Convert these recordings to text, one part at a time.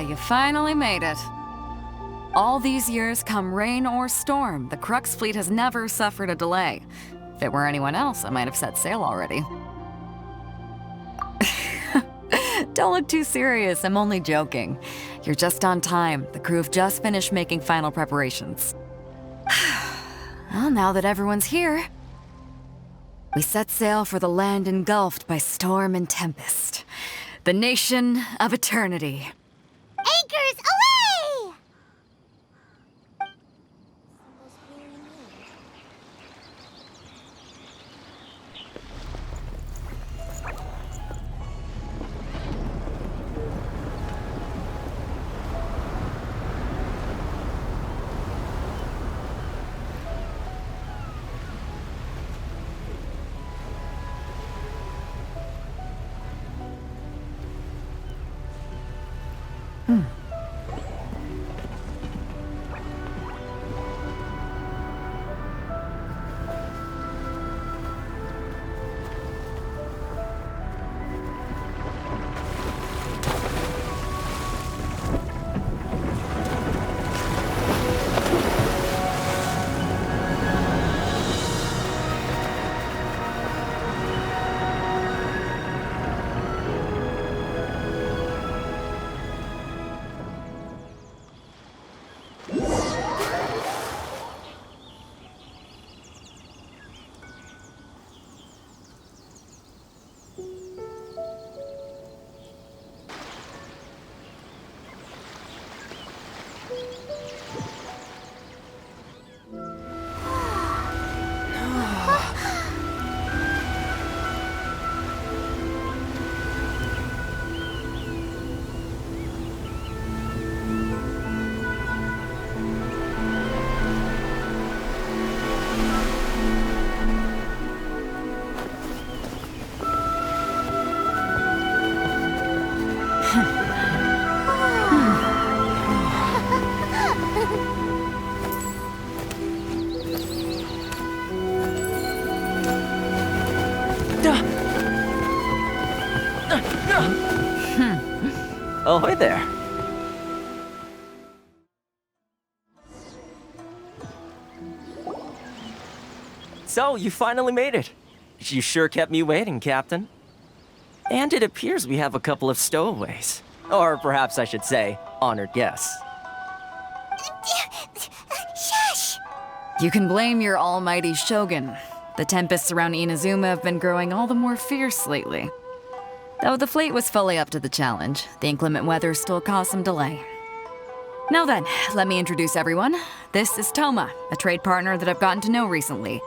you finally made it. All these years, come rain or storm, the Crux fleet has never suffered a delay. If it were anyone else, I might have set sail already. Don't look too serious, I'm only joking. You're just on time. The crew have just finished making final preparations. Well, now that everyone's here, we set sail for the land engulfed by storm and tempest. The nation of eternity. Anchors away! Ahoy there. So, you finally made it. You sure kept me waiting, Captain. And it appears we have a couple of stowaways. Or perhaps I should say, honored guests. Shush! You can blame your almighty Shogun. The tempests around Inazuma have been growing all the more fierce lately. Though the fleet was fully up to the challenge, the inclement weather still caused some delay. Now then, let me introduce everyone. This is Toma, a trade partner that I've gotten to know recently.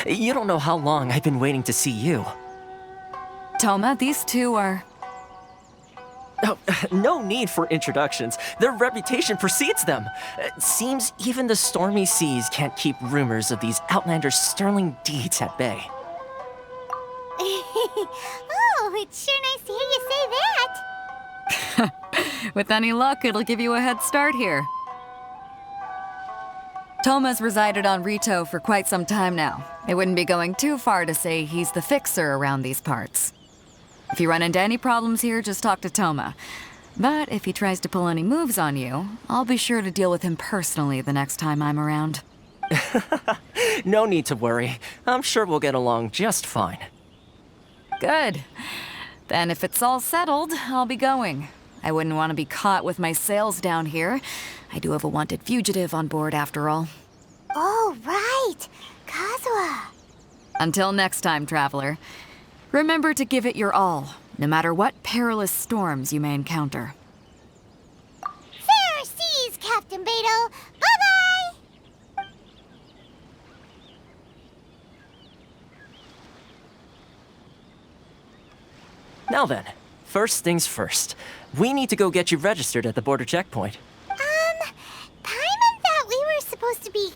You don't know how long I've been waiting to see you. Toma, these two are... Oh, no need for introductions. Their reputation precedes them. Seems even the stormy seas can't keep rumors of these outlanders' sterling deeds at bay. Oh, it's sure nice to hear you say that. With any luck, it'll give you a head start here. Toma's resided on Rito for quite some time now. It wouldn't be going too far to say he's the fixer around these parts. If you run into any problems here, just talk to Toma. But if he tries to pull any moves on you, I'll be sure to deal with him personally the next time I'm around. No need to worry. I'm sure we'll get along just fine. Good. Then if it's all settled, I'll be going. I wouldn't want to be caught with my sails down here. I do have a wanted fugitive on board after all. Oh, right. Kazuha. Until next time, traveler. Remember to give it your all, no matter what perilous storms you may encounter. Fair seas, Captain Beto. Bye-bye! Now then, first things first. We need to go get you registered at the border checkpoint. Paimon thought we were supposed to be...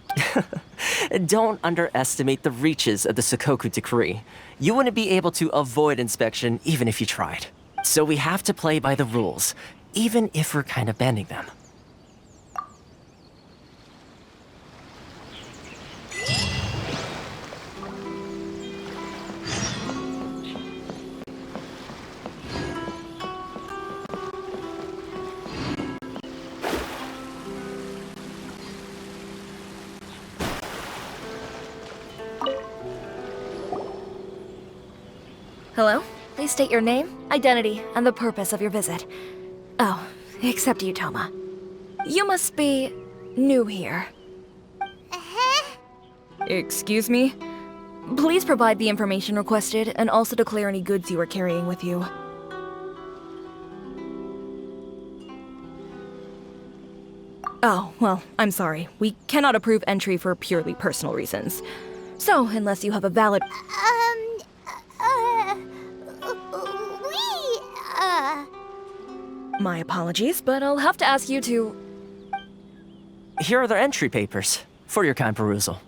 Don't underestimate the reaches of the Sakoku Decree. You wouldn't be able to avoid inspection even if you tried. So we have to play by the rules, even if we're kind of bending them. Hello? Please state your name, identity, and the purpose of your visit. Oh, except you, Toma. You must be new here. Uh-huh. Excuse me? Please provide the information requested and also declare any goods you are carrying with you. Oh, well, I'm sorry. We cannot approve entry for purely personal reasons. So, unless you have a valid... We, My apologies, but I'll have to ask you to... Here are their entry papers for your kind perusal.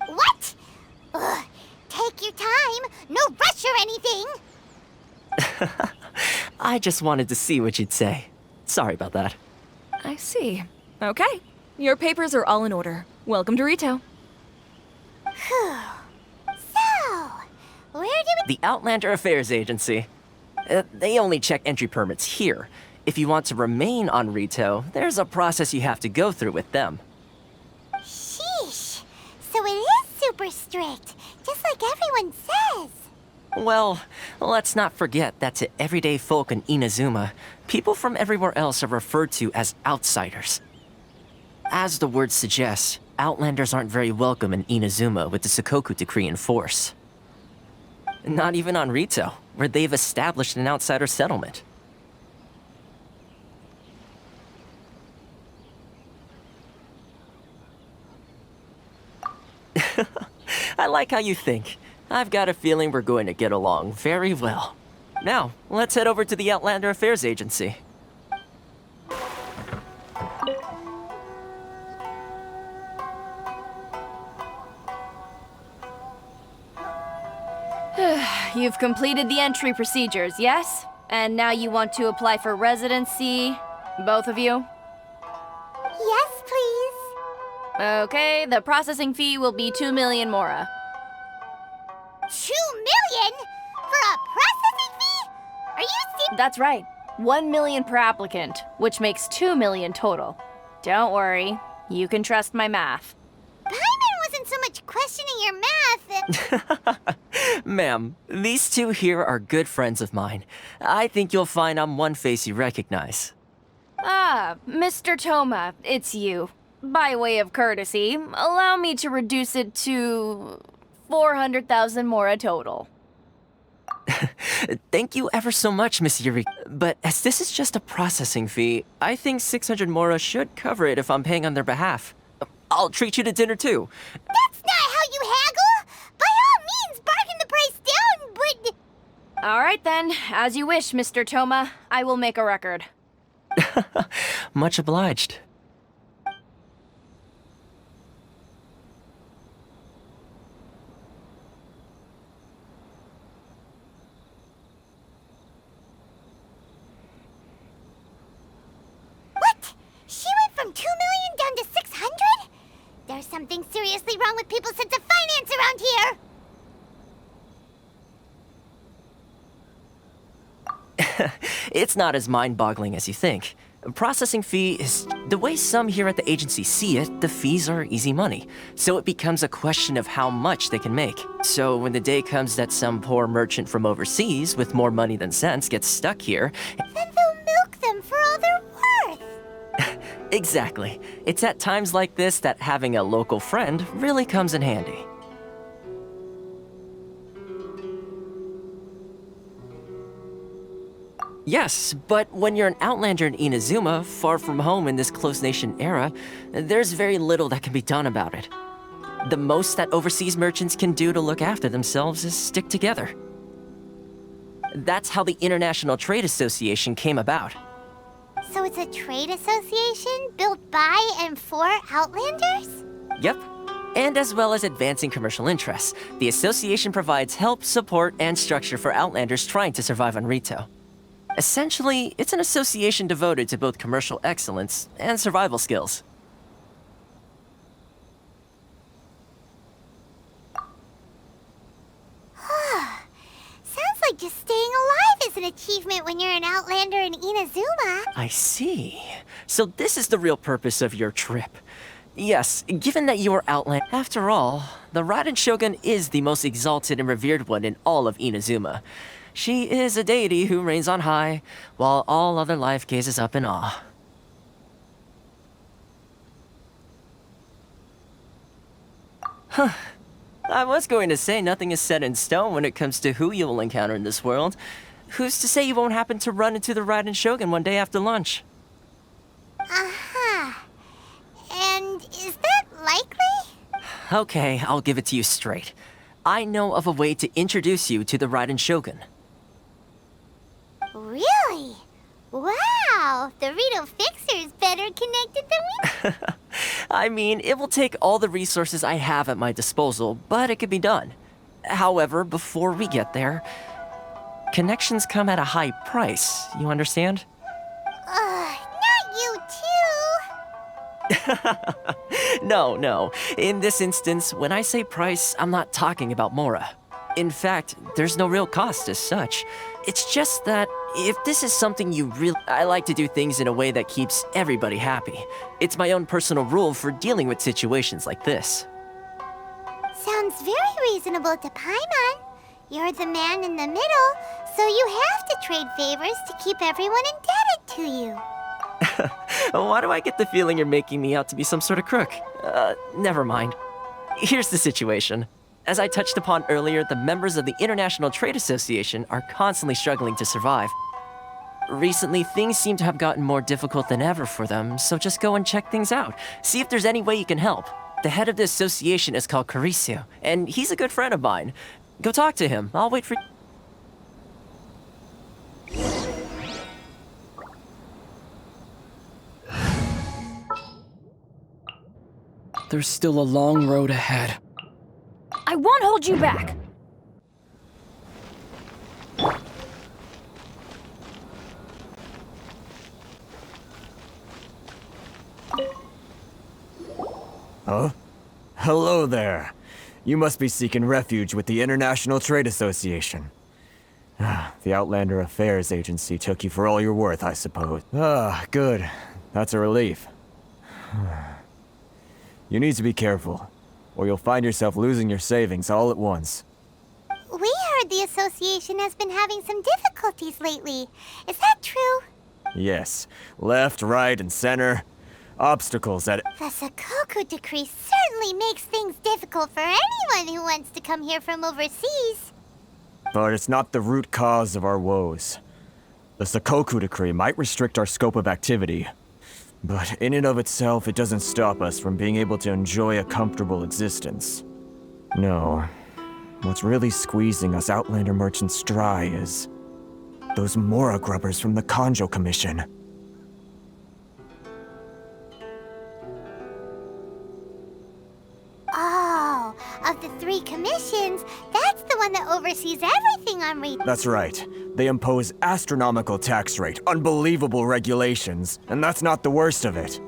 What? Ugh, take your time. No rush or anything. I just wanted to see what you'd say. Sorry about that. I see. Okay. Your papers are all in order. Welcome to Rito. So, where do we... The Outlander Affairs Agency. They only check entry permits here. If you want to remain on Rito, there's a process you have to go through with them. Sheesh. So it is super strict, just like everyone says. Well, let's not forget that to everyday folk in Inazuma, people from everywhere else are referred to as outsiders. As the word suggests, Outlanders aren't very welcome in Inazuma with the Sukoku Decree in force. Not even on Rito, where they've established an outsider settlement. I like how you think. I've got a feeling we're going to get along very well. Now, let's head over to the Outlander Affairs Agency. You've completed the entry procedures, yes? And now you want to apply for residency? Both of you? Yes, please. Okay, the processing fee will be 2 million mora. 2 million? For a processing fee? Are you serious? That's right. 1 million per applicant, which makes 2 million total. Don't worry, you can trust my math. Paimon wasn't so much questioning your math. Ma'am, these two here are good friends of mine. I think you'll find I'm one face you recognize. Ah, Mr. Toma, it's you. By way of courtesy, allow me to reduce it to 400,000 mora total. Thank you ever so much, Miss Yuri. But as this is just a processing fee, I think 600 mora should cover it if I'm paying on their behalf. I'll treat you to dinner too. That's not how you haggle. By all means, bargain the price down, but... All right then, as you wish, Mr. Toma. I will make a record. Much obliged. What? She went from 2 million down to 600? There's something seriously wrong with people's sense of finance around here. It's not as mind-boggling as you think. Processing fee is... The way some here at the agency see it, the fees are easy money. So it becomes a question of how much they can make. So when the day comes that some poor merchant from overseas with more money than sense gets stuck here... Then they'll milk them for all they're worth. Exactly. It's at times like this that having a local friend really comes in handy. Yes, but when you're an outlander in Inazuma, far from home in this close nation era, there's very little that can be done about it. The most that overseas merchants can do to look after themselves is stick together. That's how the International Trade Association came about. So it's a trade association built by and for Outlanders? Yep. And as well as advancing commercial interests, the association provides help, support, and structure for Outlanders trying to survive on Rito. Essentially, it's an association devoted to both commercial excellence and survival skills. Sounds like just staying alive is an achievement when you're an Outlander in Inazuma. I see. So this is the real purpose of your trip. Yes, given that you are outland. After all, the Raiden Shogun is the most exalted and revered one in all of Inazuma. She is a deity who reigns on high, while all other life gazes up in awe. Huh. I was going to say nothing is set in stone when it comes to who you will encounter in this world. Who's to say you won't happen to run into the Raiden Shogun one day after lunch? Uh-huh. And is that likely? Okay, I'll give it to you straight. I know of a way to introduce you to the Raiden Shogun. Really? Wow, the Rito Fixer's better connected than we... I mean, it will take all the resources I have at my disposal, but it could be done. However, before we get there, connections come at a high price, you understand? Not you too. No. In this instance, when I say price, I'm not talking about Mora. In fact, there's no real cost as such. It's just that if this is something you really... I like to do things in a way that keeps everybody happy. It's my own personal rule for dealing with situations like this. Sounds very reasonable to Paimon. You're the man in the middle, so you have to trade favors to keep everyone indebted to you. Why do I get the feeling you're making me out to be some sort of crook? Never mind. Here's the situation. As I touched upon earlier, the members of the International Trade Association are constantly struggling to survive. Recently, things seem to have gotten more difficult than ever for them, so just go and check things out. See if there's any way you can help. The head of the association is called Caricio, and he's a good friend of mine. Go talk to him. I'll wait for... There's still a long road ahead. I won't hold you back. Huh? Hello there. You must be seeking refuge with the International Trade Association. The Outlander Affairs Agency took you for all you're worth, I suppose. Good. That's a relief. You need to be careful, or you'll find yourself losing your savings all at once. We heard the association has been having some difficulties lately. Is that true? Yes. Left, right, and center. Obstacles at... The Sakoku decree certainly makes things difficult for anyone who wants to come here from overseas. But it's not the root cause of our woes. The Sakoku decree might restrict our scope of activity, but in and of itself, it doesn't stop us from being able to enjoy a comfortable existence. No. What's really squeezing us Outlander merchants dry is... those Mora grubbers from the Kanjo Commission. Oh, of the 3 commissions, that's the one that oversees everything on Re- That's right. They impose astronomical tax rate, unbelievable regulations, and that's not the worst of it.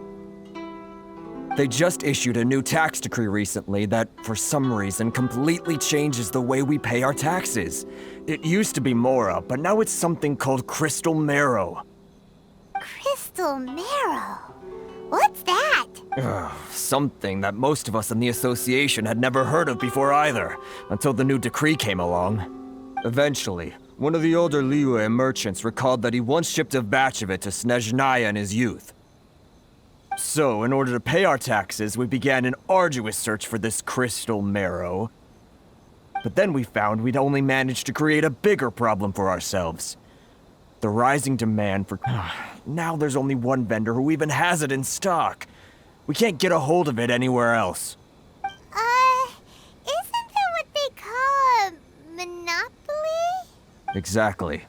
They just issued a new tax decree recently that, for some reason, completely changes the way we pay our taxes. It used to be Mora, but now it's something called Crystal Marrow. Crystal Marrow? What's that? Something that most of us in the association had never heard of before either, until the new decree came along. Eventually, one of the older Liyue merchants recalled that he once shipped a batch of it to Snezhnaya in his youth. So, in order to pay our taxes, we began an arduous search for this Crystal Marrow. But then we found we'd only managed to create a bigger problem for ourselves. The rising demand for... Now there's only one vendor who even has it in stock. We can't get a hold of it anywhere else. Isn't that what they call a monopoly? Exactly.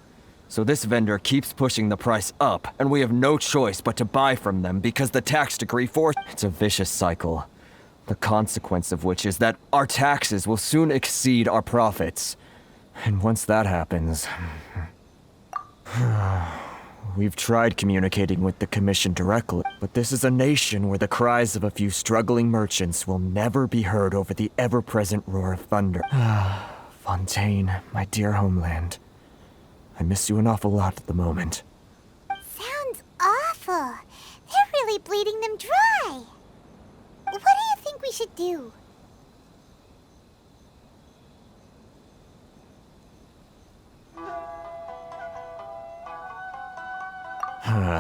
So this vendor keeps pushing the price up, and we have no choice but to buy from them because the tax decree It's a vicious cycle. The consequence of which is that our taxes will soon exceed our profits. And once that happens... We've tried communicating with the Commission directly, but this is a nation where the cries of a few struggling merchants will never be heard over the ever-present roar of thunder. Fontaine, my dear homeland. I miss you an awful lot at the moment. Sounds awful. They're really bleeding them dry. Where think we should do?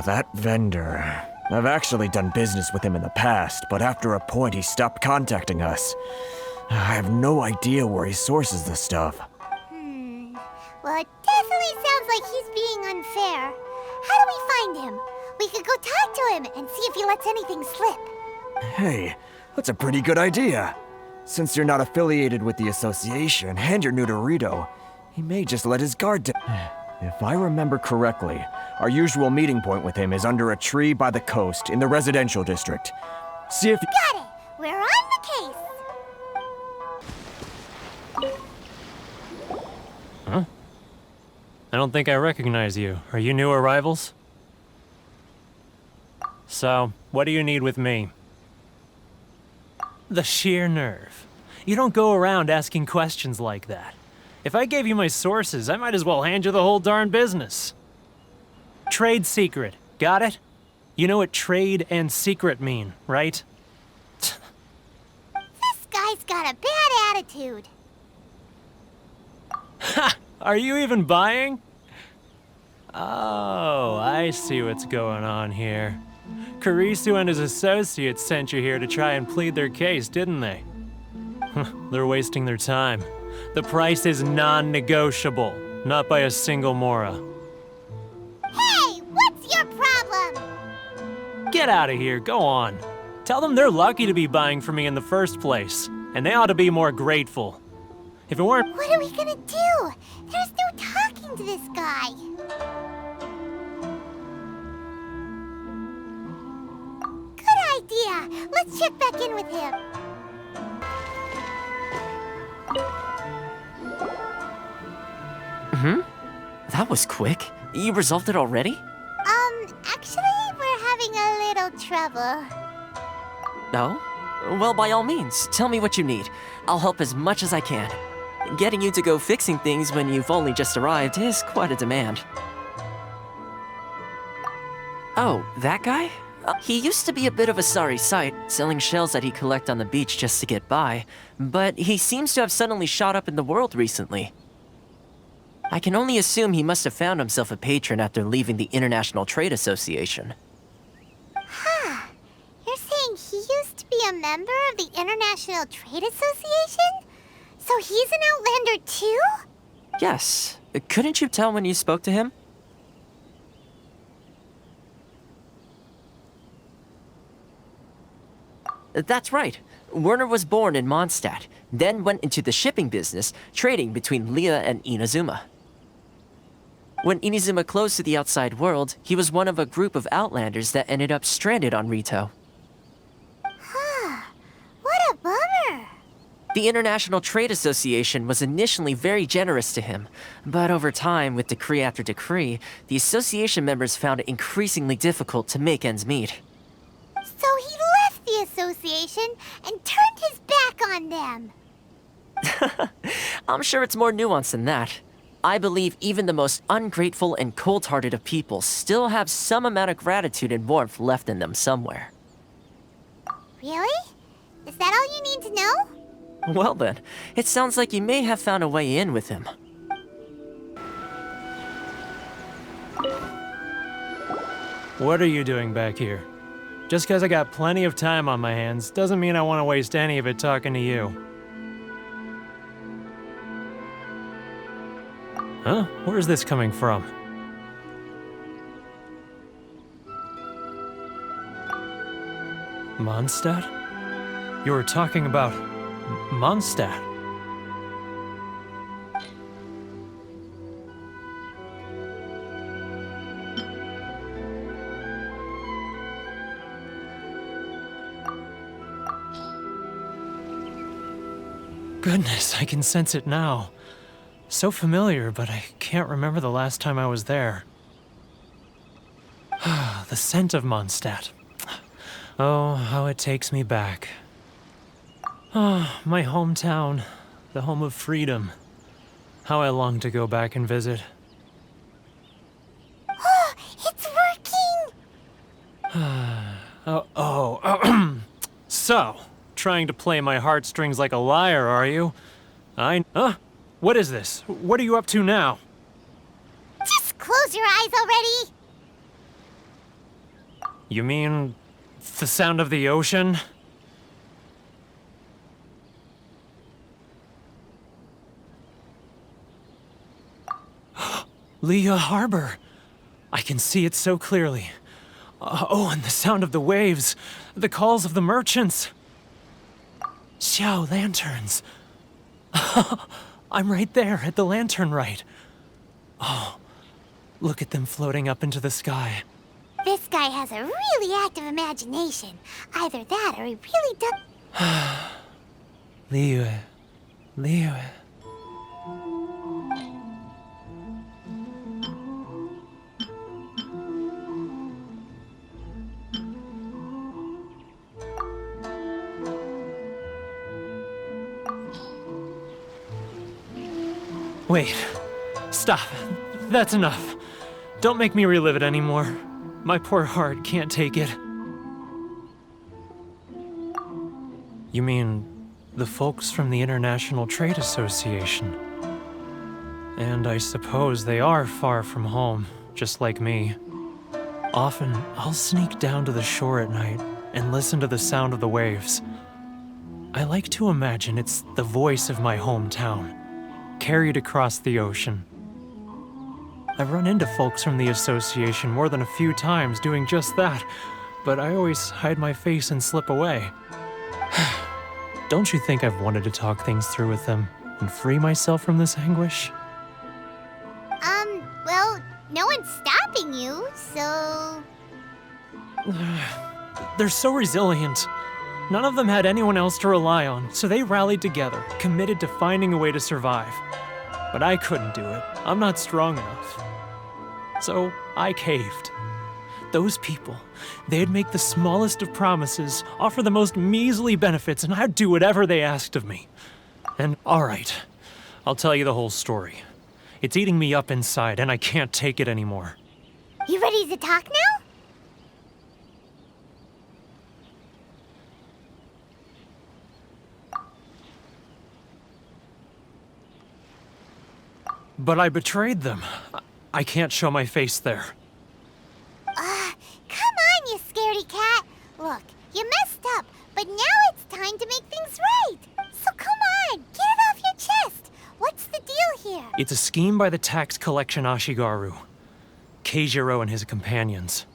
That vendor. I've actually done business with him in the past, but after a point he stopped contacting us. I have no idea where he sources this stuff. Well, it definitely sounds like he's being unfair. How do we find him? We could go talk to him and see if he lets anything slip. Hey, that's a pretty good idea. Since you're not affiliated with the association and you're new to Rito, he may just let his guard down. If I remember correctly, our usual meeting point with him is under a tree by the coast in the residential district. See if... Got it! We're on the case! Huh? I don't think I recognize you. Are you new arrivals? So, what do you need with me? The sheer nerve. You don't go around asking questions like that. If I gave you my sources, I might as well hand you the whole darn business. Trade secret. Got it? You know what trade and secret mean, right? This guy's got a bad attitude. Ha! Are you even buying? Oh, I see what's going on here. Kurisu and his associates sent you here to try and plead their case, didn't they? They're wasting their time. The price is non-negotiable, not by a single mora. Hey, what's your problem? Get out of here, go on. Tell them they're lucky to be buying from me in the first place, and they ought to be more grateful. If it weren't— What are we gonna do? There's no talking to this guy. Good idea. Let's check back in with him. That was quick. You resolved it already? Actually, we're having a little trouble. No? Well, by all means, tell me what you need. I'll help as much as I can. Getting you to go fixing things when you've only just arrived is quite a demand. Oh, that guy? He used to be a bit of a sorry sight, selling shells that he'd collect on the beach just to get by, but he seems to have suddenly shot up in the world recently. I can only assume he must have found himself a patron after leaving the International Trade Association. Huh. You're saying he used to be a member of the International Trade Association? So he's an Outlander too? Yes. Couldn't you tell when you spoke to him? That's right. Werner was born in Mondstadt, then went into the shipping business, trading between Leah and Inazuma. When Inazuma closed to the outside world, he was one of a group of Outlanders that ended up stranded on Rito. What a bummer. The International Trade Association was initially very generous to him, but over time, with decree after decree, the association members found it increasingly difficult to make ends meet. So he left the association and turned his back on them. I'm sure it's more nuanced than that. I believe even the most ungrateful and cold-hearted of people still have some amount of gratitude and warmth left in them somewhere. Really? Is that all you need to know? Well then, it sounds like you may have found a way in with him. What are you doing back here? Just because I got plenty of time on my hands doesn't mean I want to waste any of it talking to you. Huh? Where is this coming from? Mondstadt? You were talking about Mondstadt. Goodness, I can sense it now. So familiar, but I can't remember the last time I was there. The scent of Mondstadt. Oh, how it takes me back. Oh, my hometown, the home of freedom. How I long to go back and visit. Oh, it's working! So, trying to play my heartstrings like a liar, are you? Huh? What is this? What are you up to now? Just close your eyes already! You mean the sound of the ocean? Leah Harbor. I can see it so clearly. Oh, and the sound of the waves, the calls of the merchants. Xiao lanterns. I'm right there at the lantern right. Oh, look at them floating up into the sky. This guy has a really active imagination. Either that or he really does. Liyue. Wait. Stop. That's enough. Don't make me relive it anymore. My poor heart can't take it. You mean the folks from the International Trade Association? And I suppose they are far from home, just like me. Often, I'll sneak down to the shore at night and listen to the sound of the waves. I like to imagine it's the voice of my hometown, carried across the ocean. I've run into folks from the association more than a few times doing just that, but I always hide my face and slip away. Don't you think I've wanted to talk things through with them and free myself from this anguish? Well, no one's stopping you, so... They're so resilient. None of them had anyone else to rely on, so they rallied together, committed to finding a way to survive. But I couldn't do it. I'm not strong enough. So I caved. Those people, they'd make the smallest of promises, offer the most measly benefits, and I'd do whatever they asked of me. And all right, I'll tell you the whole story. It's eating me up inside, and I can't take it anymore. You ready to talk now? But I betrayed them. I can't show my face there. Come on, you scaredy cat. Look, you messed up, but now it's time to make things right. So come on, get it off your chest. What's the deal here? It's a scheme by the tax collection Ashigaru, Keijiro and his companions.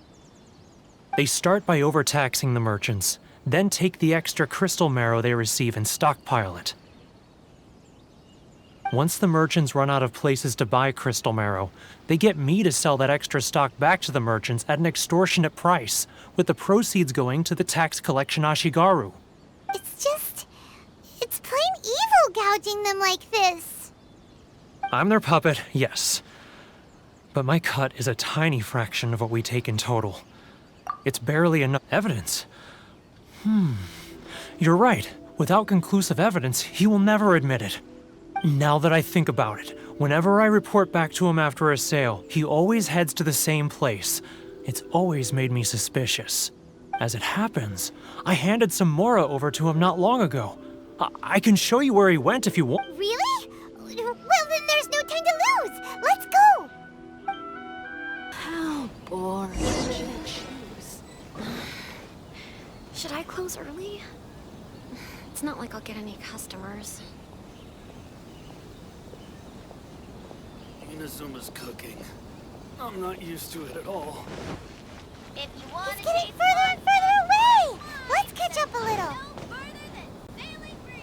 They start by overtaxing the merchants, then take the extra crystal marrow they receive and stockpile it. Once the merchants run out of places to buy crystal marrow, they get me to sell that extra stock back to the merchants at an extortionate price, with the proceeds going to the tax collection Ashigaru. It's plain evil gouging them like this. I'm their puppet, yes. But my cut is a tiny fraction of what we take in total. It's barely enough evidence. You're right. Without conclusive evidence, he will never admit it. Now that I think about it, whenever I report back to him after a sale, he always heads to the same place. It's always made me suspicious. As it happens, I handed some Mora over to him not long ago. I can show you where he went if you want. Really? Well, then there's no time to lose. Let's go. How boring. Should I close early? It's not like I'll get any customers. Inazuma's cooking. I'm not used to it at all. If you want to getting further and further away. Let's catch up a little. No further than sailing breeze.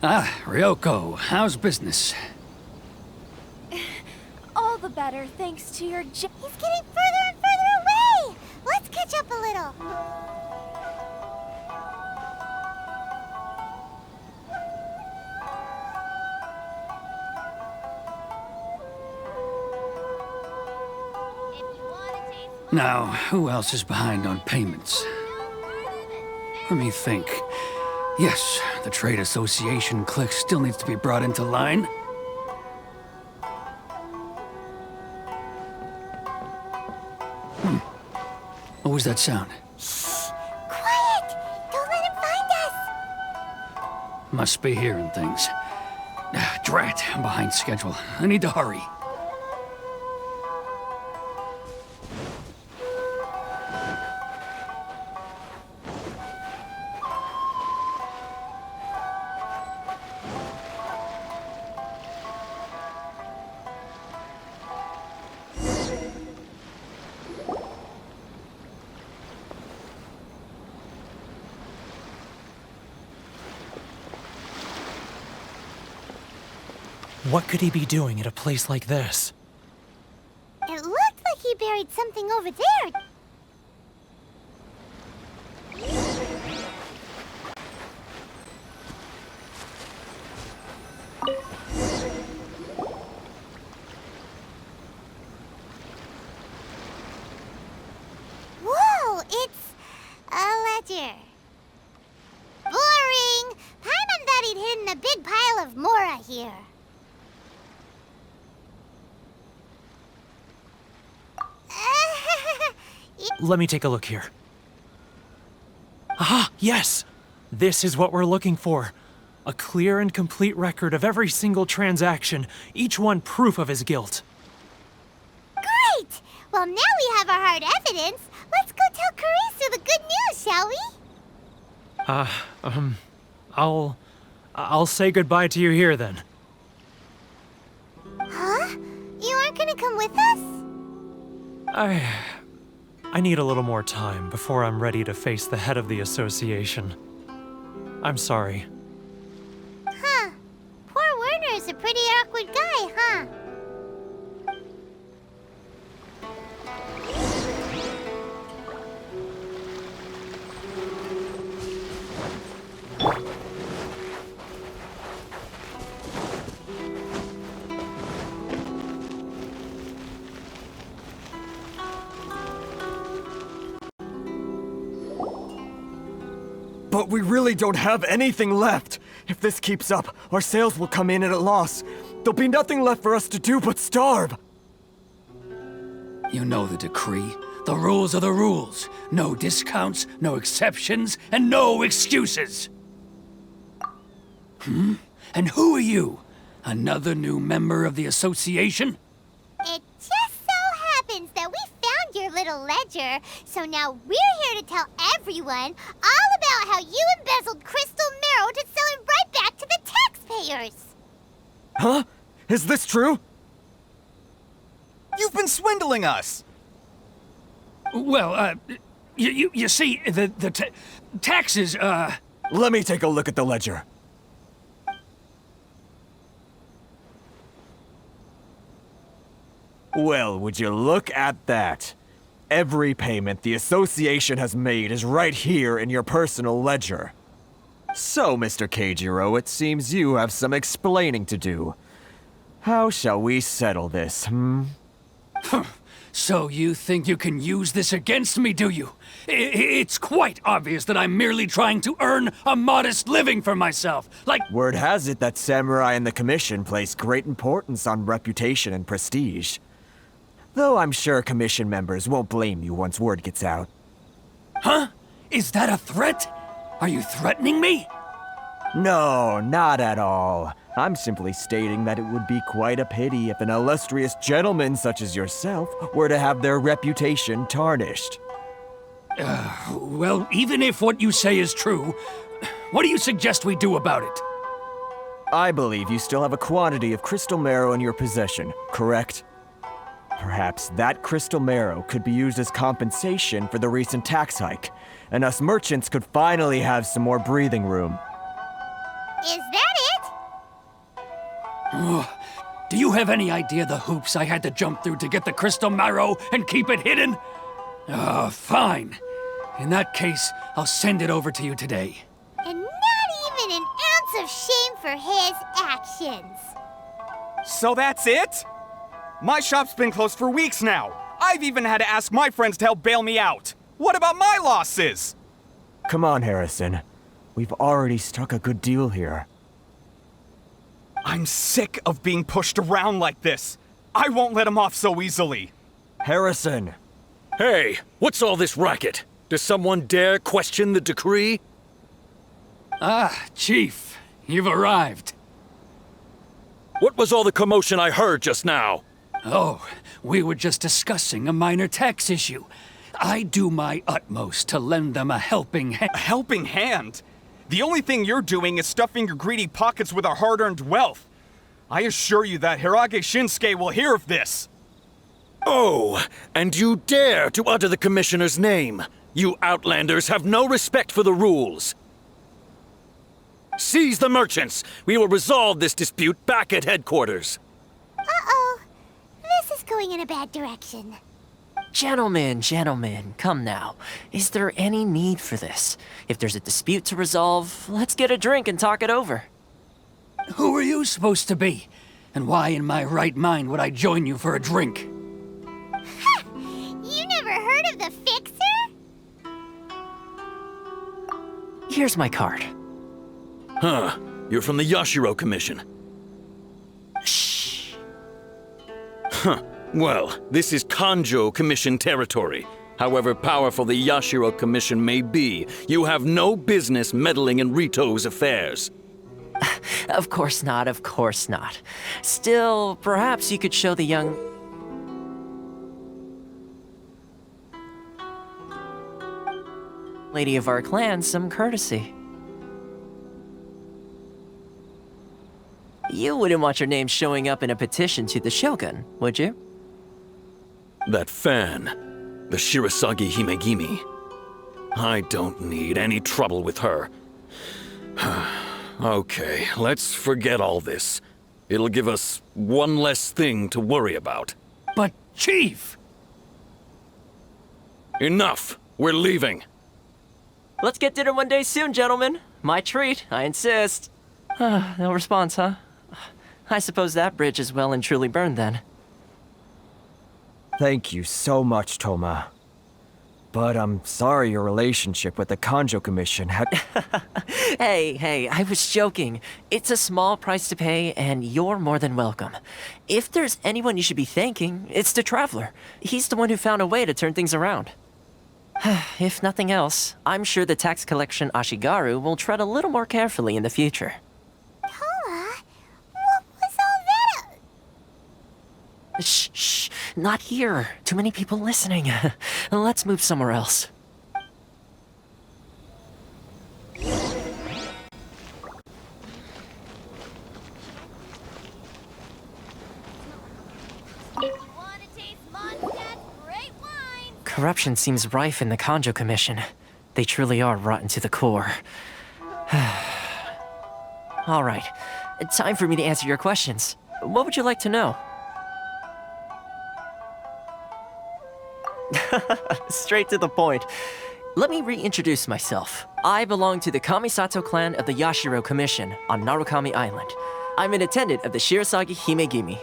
Ah, Ryoko, how's business? All the better thanks to your He's getting further and further away. Let's catch up a little. Now, who else is behind on payments? Let me think. Yes, the Trade Association clique still needs to be brought into line. What was that sound? Quiet! Don't let him find us! Must be hearing things. Drat, I'm behind schedule. I need to hurry. What could he be doing at a place like this? It looked like he buried something over there. Whoa, it's a ledger. Boring! Paimon thought he'd hidden a big pile of Mora here. Let me take a look here. Aha, yes! This is what we're looking for. A clear and complete record of every single transaction, each one proof of his guilt. Great! Well, now we have our hard evidence. Let's go tell Karisu the good news, shall we? I'll say goodbye to you here then. Huh? You aren't gonna come with us? I need a little more time before I'm ready to face the head of the association. I'm sorry. Huh. Poor Werner's a pretty awkward guy, huh? But we really don't have anything left. If this keeps up, our sales will come in at a loss. There'll be nothing left for us to do but starve. You know the decree. The rules are the rules. No discounts, no exceptions, and no excuses. And who are you? Another new member of the association? It just so happens that we found your little ledger, so now we're here to tell everyone all about how you embezzled crystal marrow to sell it right back to the taxpayers. Huh? Is this true? You've been swindling us! Well, you see, the taxes, Let me take a look at the ledger. Well, would you look at that? Every payment the association has made is right here in your personal ledger. So, Mr. Keijiro, it seems you have some explaining to do. How shall we settle this, So you think you can use this against me, do you? It's quite obvious that I'm merely trying to earn a modest living for myself, like— Word has it that Samurai and the Commission place great importance on reputation and prestige. Though I'm sure Commission members won't blame you once word gets out. Huh? Is that a threat? Are you threatening me? No, not at all. I'm simply stating that it would be quite a pity if an illustrious gentleman such as yourself were to have their reputation tarnished. Well, even if what you say is true, what do you suggest we do about it? I believe you still have a quantity of crystal marrow in your possession, correct? Perhaps that crystal marrow could be used as compensation for the recent tax hike, and us merchants could finally have some more breathing room. Is that it? Do you have any idea the hoops I had to jump through to get the crystal marrow and keep it hidden? Fine. In that case, I'll send it over to you today. And not even an ounce of shame for his actions. So that's it? My shop's been closed for weeks now. I've even had to ask my friends to help bail me out. What about my losses? Come on, Harrison. We've already struck a good deal here. I'm sick of being pushed around like this. I won't let him off so easily. Harrison! Hey, what's all this racket? Does someone dare question the decree? Ah, Chief, you've arrived. What was all the commotion I heard just now? Oh, we were just discussing a minor tax issue. I do my utmost to lend them a helping hand. A helping hand? The only thing you're doing is stuffing your greedy pockets with our hard-earned wealth. I assure you that Hirage Shinsuke will hear of this. Oh, and you dare to utter the Commissioner's name. You Outlanders have no respect for the rules. Seize the merchants. We will resolve this dispute back at headquarters. Uh-oh. This is going in a bad direction. Gentlemen, come now. Is there any need for this? If there's a dispute to resolve, let's get a drink and talk it over. Who are you supposed to be? And why in my right mind would I join you for a drink? Ha! You never heard of the Fixer? Here's my card. Huh. You're from the Yashiro Commission. Shh. Huh. Well, this is Kanjo Commission territory. However powerful the Yashiro Commission may be, you have no business meddling in Rito's affairs. Of course not. Still, perhaps you could show the young... lady of our clan some courtesy. You wouldn't want your name showing up in a petition to the Shogun, would you? That fan, the Shirasagi Himegimi. I don't need any trouble with her. Okay, let's forget all this. It'll give us one less thing to worry about. But, Chief! Enough! We're leaving! Let's get dinner one day soon, gentlemen. My treat, I insist. No response, huh? I suppose that bridge is well and truly burned then. Thank you so much, Toma. But I'm sorry your relationship with the Kanjo Commission had... Hey, I was joking. It's a small price to pay, and you're more than welcome. If there's anyone you should be thanking, it's the Traveler. He's the one who found a way to turn things around. If nothing else, I'm sure the tax collection Ashigaru will tread a little more carefully in the future. Toma, what was all that? Shh, not here. Too many people listening. Let's move somewhere else. Corruption seems rife in the Kanjo Commission. They truly are rotten to the core. All right, time for me to answer your questions. What would you like to know? Straight to the point. Let me reintroduce myself. I belong to the Kamisato clan of the Yashiro Commission on Narukami Island. I'm an attendant of the Shirasagi Himegimi.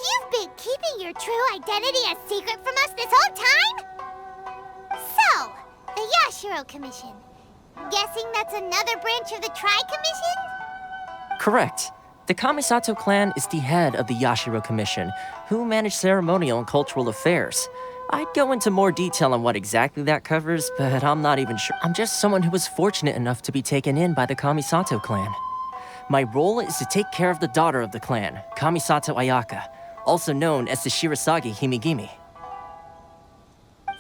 You've been keeping your true identity a secret from us this whole time? So, the Yashiro Commission. Guessing that's another branch of the Tri-Commission? Correct. The Kamisato clan is the head of the Yashiro Commission, who manage ceremonial and cultural affairs. I'd go into more detail on what exactly that covers, but I'm not even sure. I'm just someone who was fortunate enough to be taken in by the Kamisato clan. My role is to take care of the daughter of the clan, Kamisato Ayaka, also known as the Shirasagi Himegimi.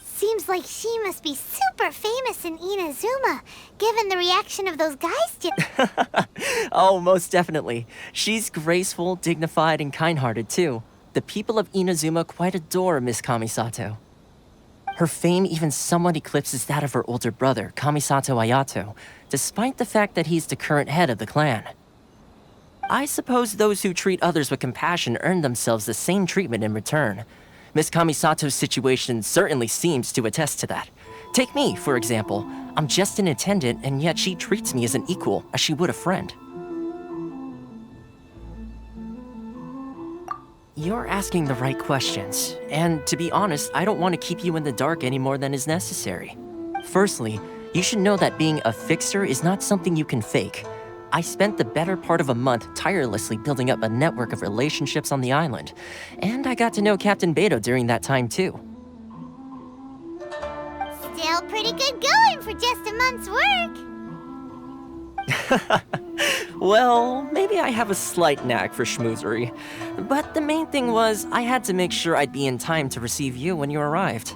Seems like she must be super famous in Inazuma, given the reaction of those guys to... Oh, most definitely. She's graceful, dignified, and kind-hearted, too. The people of Inazuma quite adore Miss Kamisato. Her fame even somewhat eclipses that of her older brother, Kamisato Ayato, despite the fact that he's the current head of the clan. I suppose those who treat others with compassion earn themselves the same treatment in return. Miss Kamisato's situation certainly seems to attest to that. Take me, for example. I'm just an attendant, and yet she treats me as an equal, as she would a friend. You're asking the right questions, and to be honest, I don't want to keep you in the dark any more than is necessary. Firstly, you should know that being a fixer is not something you can fake. I spent the better part of a month tirelessly building up a network of relationships on the island, and I got to know Captain Beto during that time too. Still pretty good going for just a month's work. Well, maybe I have a slight knack for schmoozery. But the main thing was, I had to make sure I'd be in time to receive you when you arrived.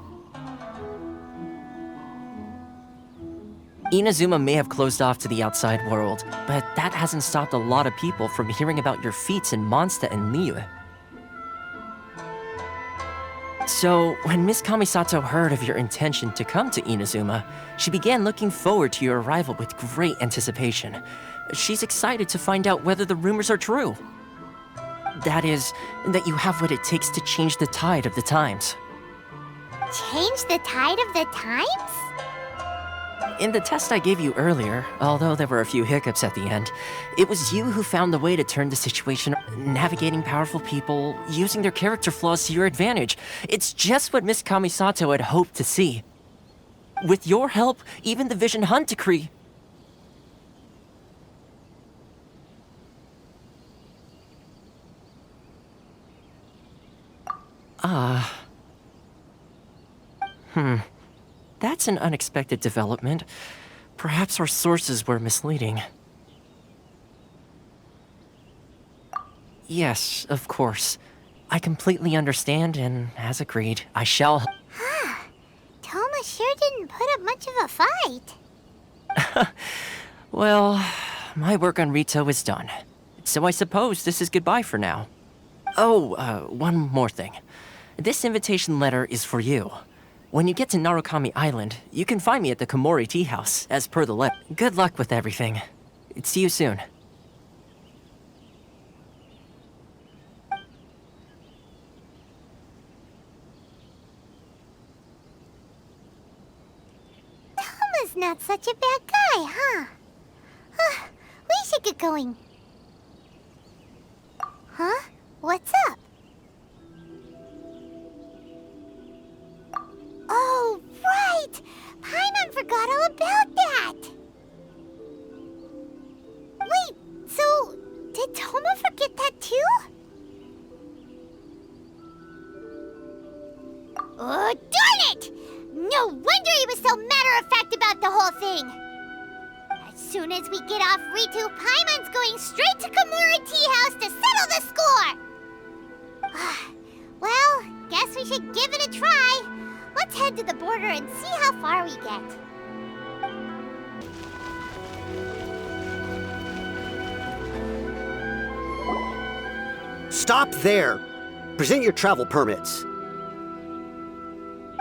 Inazuma may have closed off to the outside world, but that hasn't stopped a lot of people from hearing about your feats in Mondstadt and Liyue. So, when Miss Kamisato heard of your intention to come to Inazuma, she began looking forward to your arrival with great anticipation. She's excited to find out whether the rumors are true. That is, that you have what it takes to change the tide of the times. Change the tide of the times? In the test I gave you earlier, although there were a few hiccups at the end, it was you who found the way to turn the situation, navigating powerful people, using their character flaws to your advantage. It's just what Miss Kamisato had hoped to see. With your help, even the Vision Hunt Decree... That's an unexpected development. Perhaps our sources were misleading. Yes, of course. I completely understand, and as agreed, I shall... Toma sure didn't put up much of a fight. Well, my work on Rito is done. So I suppose this is goodbye for now. Oh, one more thing. This invitation letter is for you. When you get to Narukami Island, you can find me at the Komori Tea House, as per the letter. Good luck with everything. See you soon. Toma's not such a bad guy, huh? We should get going. Huh? What's up? Oh, right! Paimon forgot all about that! Wait, so did Toma forget that too? Oh, darn it! No wonder he was so matter-of-fact about the whole thing! As soon as we get off Ritu, Paimon's going straight to Komori Tea House to settle the score! Well, guess we should give it a try. Let's head to the border and see how far we get. Stop there! Present your travel permits.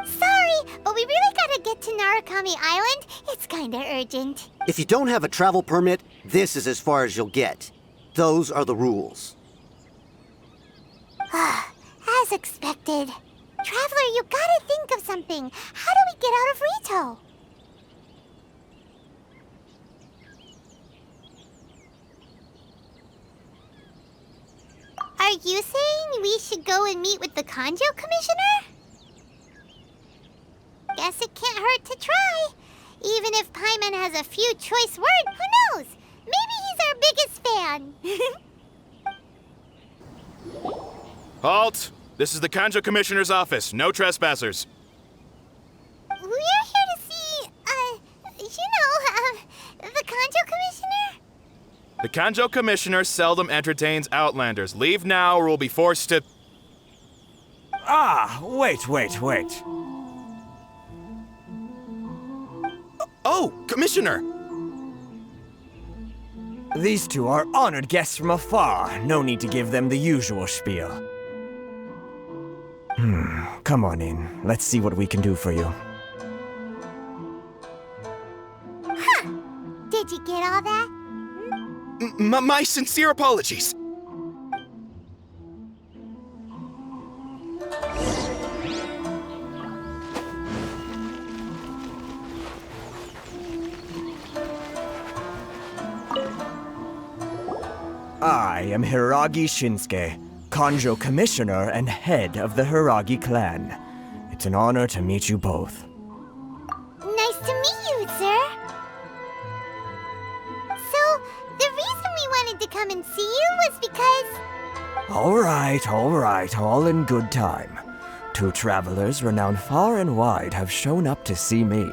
Sorry, but we really gotta get to Narukami Island. It's kinda urgent. If you don't have a travel permit, this is as far as you'll get. Those are the rules. As expected. Traveler, you gotta think of something. How do we get out of Rito? Are you saying we should go and meet with the Kanjo Commissioner? Guess it can't hurt to try. Even if Paimon has a few choice words, who knows? Maybe he's our biggest fan. Halt! This is the Kanjo Commissioner's office. No trespassers. We're here to see, the Kanjo Commissioner? The Kanjo Commissioner seldom entertains Outlanders. Leave now or we'll be forced to... Ah, wait. Oh, Commissioner! These two are honored guests from afar. No need to give them the usual spiel. Come on in. Let's see what we can do for you. Huh. Did you get all that? My sincere apologies. I am Hiragi Shinsuke, Kanjo Commissioner and head of the Hiragi clan. It's an honor to meet you both. Nice to meet you, sir. So, the reason we wanted to come and see you was because... All right, all in good time. Two travelers renowned far and wide have shown up to see me,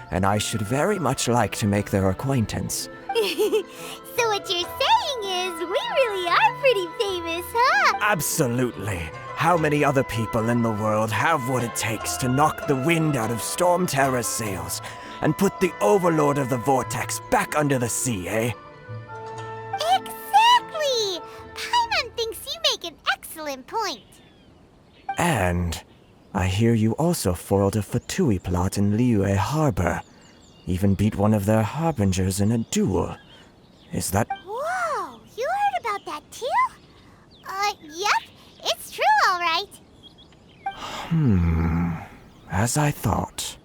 and I should very much like to make their acquaintance. So what you're saying is we really are pretty famous, huh? Absolutely. How many other people in the world have what it takes to knock the wind out of Storm Terror's sails and put the Overlord of the Vortex back under the sea, eh? Exactly! Paimon thinks you make an excellent point. And I hear you also foiled a Fatui plot in Liyue Harbor. Even beat one of their harbingers in a duel. Is that... Whoa, you heard about that too? Yep, it's true, all right. As I thought.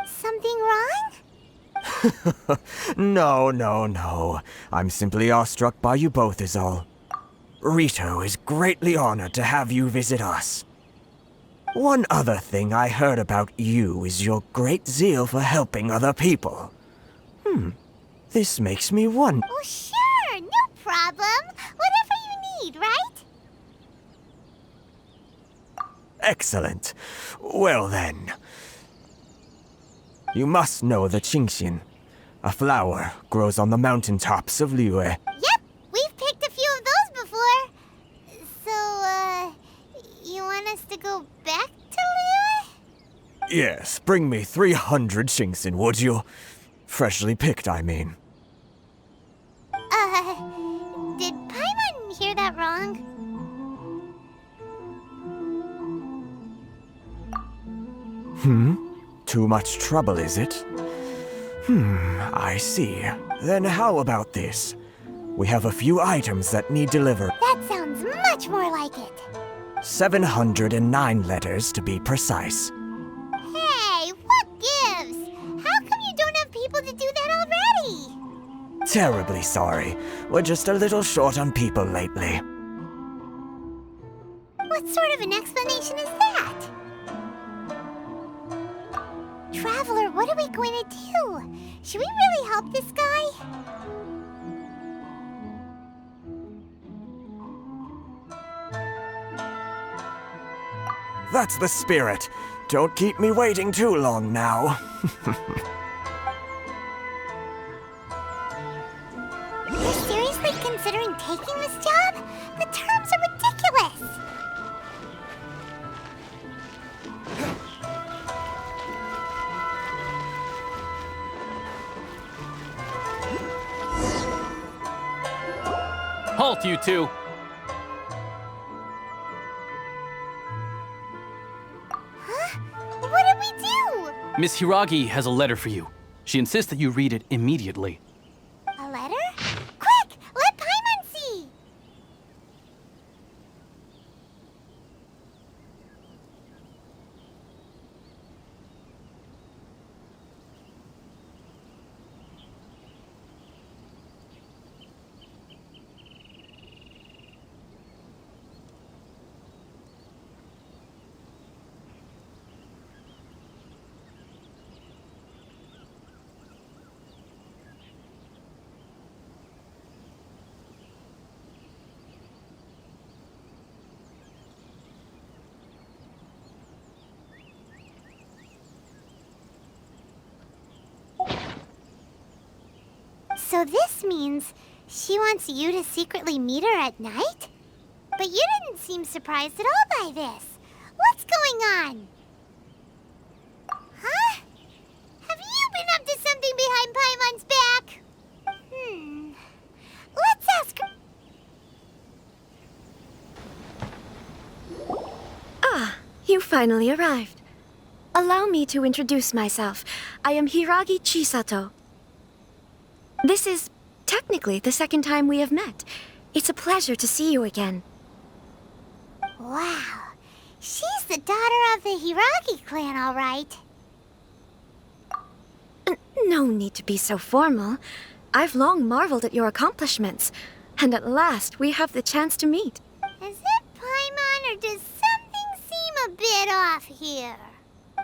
Something wrong? No. I'm simply awestruck by you both is all. Rito is greatly honored to have you visit us. One other thing I heard about you is your great zeal for helping other people. This makes me wonder... Oh, sure, no problem. Whatever you need, right? Excellent. Well then. You must know the Qingxin. A flower grows on the mountaintops of Liyue. Yep, we've picked a few of those before. So, you want us to go back to Liyue? Yes, bring me 300 Qingxin, would you? Freshly picked, I mean. Did Paimon hear that wrong? Too much trouble, is it? I see. Then how about this? We have a few items that need delivered. That sounds much more like it. 709 letters to be precise. Hey, what gives? How come you don't have people to do that already? Terribly sorry. We're just a little short on people lately. What sort of an explanation is that? Traveler, what are we going to do? Should we really help this guy? That's the spirit. Don't keep me waiting too long now. You're seriously considering taking this job? The terms are ridiculous! Halt, you two! Huh? What did we do? Miss Hiragi has a letter for you. She insists that you read it immediately. A letter? Quick! Let Paimon see! So this means she wants you to secretly meet her at night? But you didn't seem surprised at all by this. What's going on? Huh? Have you been up to something behind Paimon's back? Let's ask her. Ah, you finally arrived. Allow me to introduce myself. I am Hiragi Chisato. This is technically the second time we have met. It's a pleasure to see you again. Wow. She's the daughter of the Hiragi clan, all right. No need to be so formal. I've long marveled at your accomplishments, and at last we have the chance to meet. Is it Paimon, or does something seem a bit off here?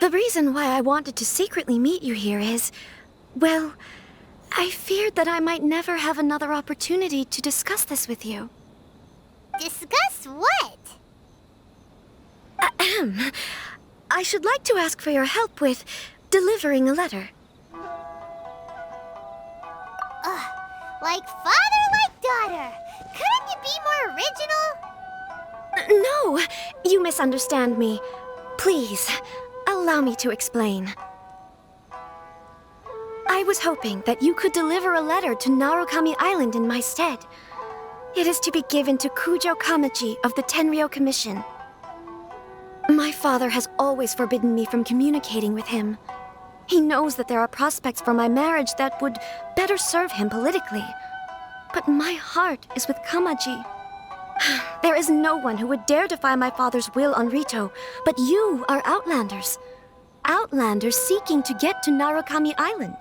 The reason why I wanted to secretly meet you here is, well, I feared that I might never have another opportunity to discuss this with you. Discuss what? I should like to ask for your help with delivering a letter. Like father, like daughter. Couldn't you be more original? No, you misunderstand me. Please, allow me to explain. I was hoping that you could deliver a letter to Narukami Island in my stead. It is to be given to Kujo Kamaji of the Tenryou Commission. My father has always forbidden me from communicating with him. He knows that there are prospects for my marriage that would better serve him politically. But my heart is with Kamaji. There is no one who would dare defy my father's will on Rito, but you are Outlanders. Outlanders seeking to get to Narukami Island.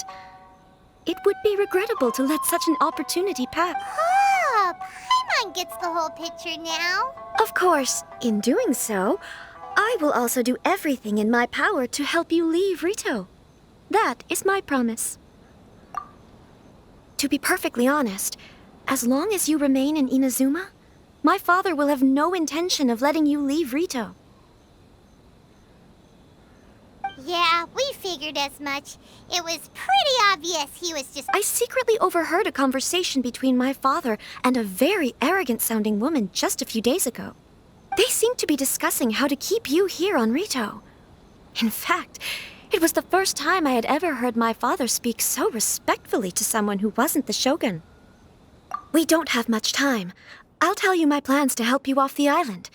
It would be regrettable to let such an opportunity pass. Oh, Paimon gets the whole picture now. Of course, in doing so, I will also do everything in my power to help you leave Rito. That is my promise. To be perfectly honest, as long as you remain in Inazuma, my father will have no intention of letting you leave Rito. Yeah, we figured as much. It was pretty obvious he was just... I secretly overheard a conversation between my father and a very arrogant-sounding woman just a few days ago. They seemed to be discussing how to keep you here on Rito. In fact, it was the first time I had ever heard my father speak so respectfully to someone who wasn't the shogun. We don't have much time. I'll tell you my plans to help you off the island.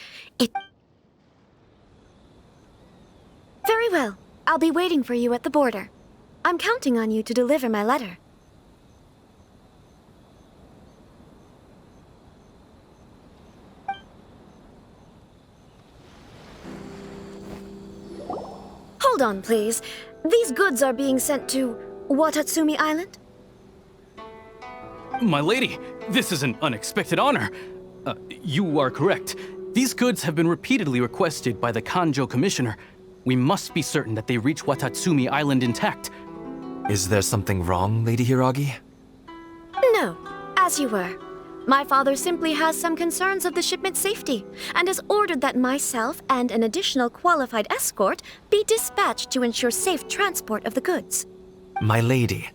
Very well. I'll be waiting for you at the border. I'm counting on you to deliver my letter. Hold on, please. These goods are being sent to Watatsumi Island? My lady, this is an unexpected honor. You are correct. These goods have been repeatedly requested by the Kanjo Commissioner. We must be certain that they reach Watatsumi Island intact. Is there something wrong, Lady Hiragi? No, as you were. My father simply has some concerns of the shipment's safety, and has ordered that myself and an additional qualified escort be dispatched to ensure safe transport of the goods. My lady,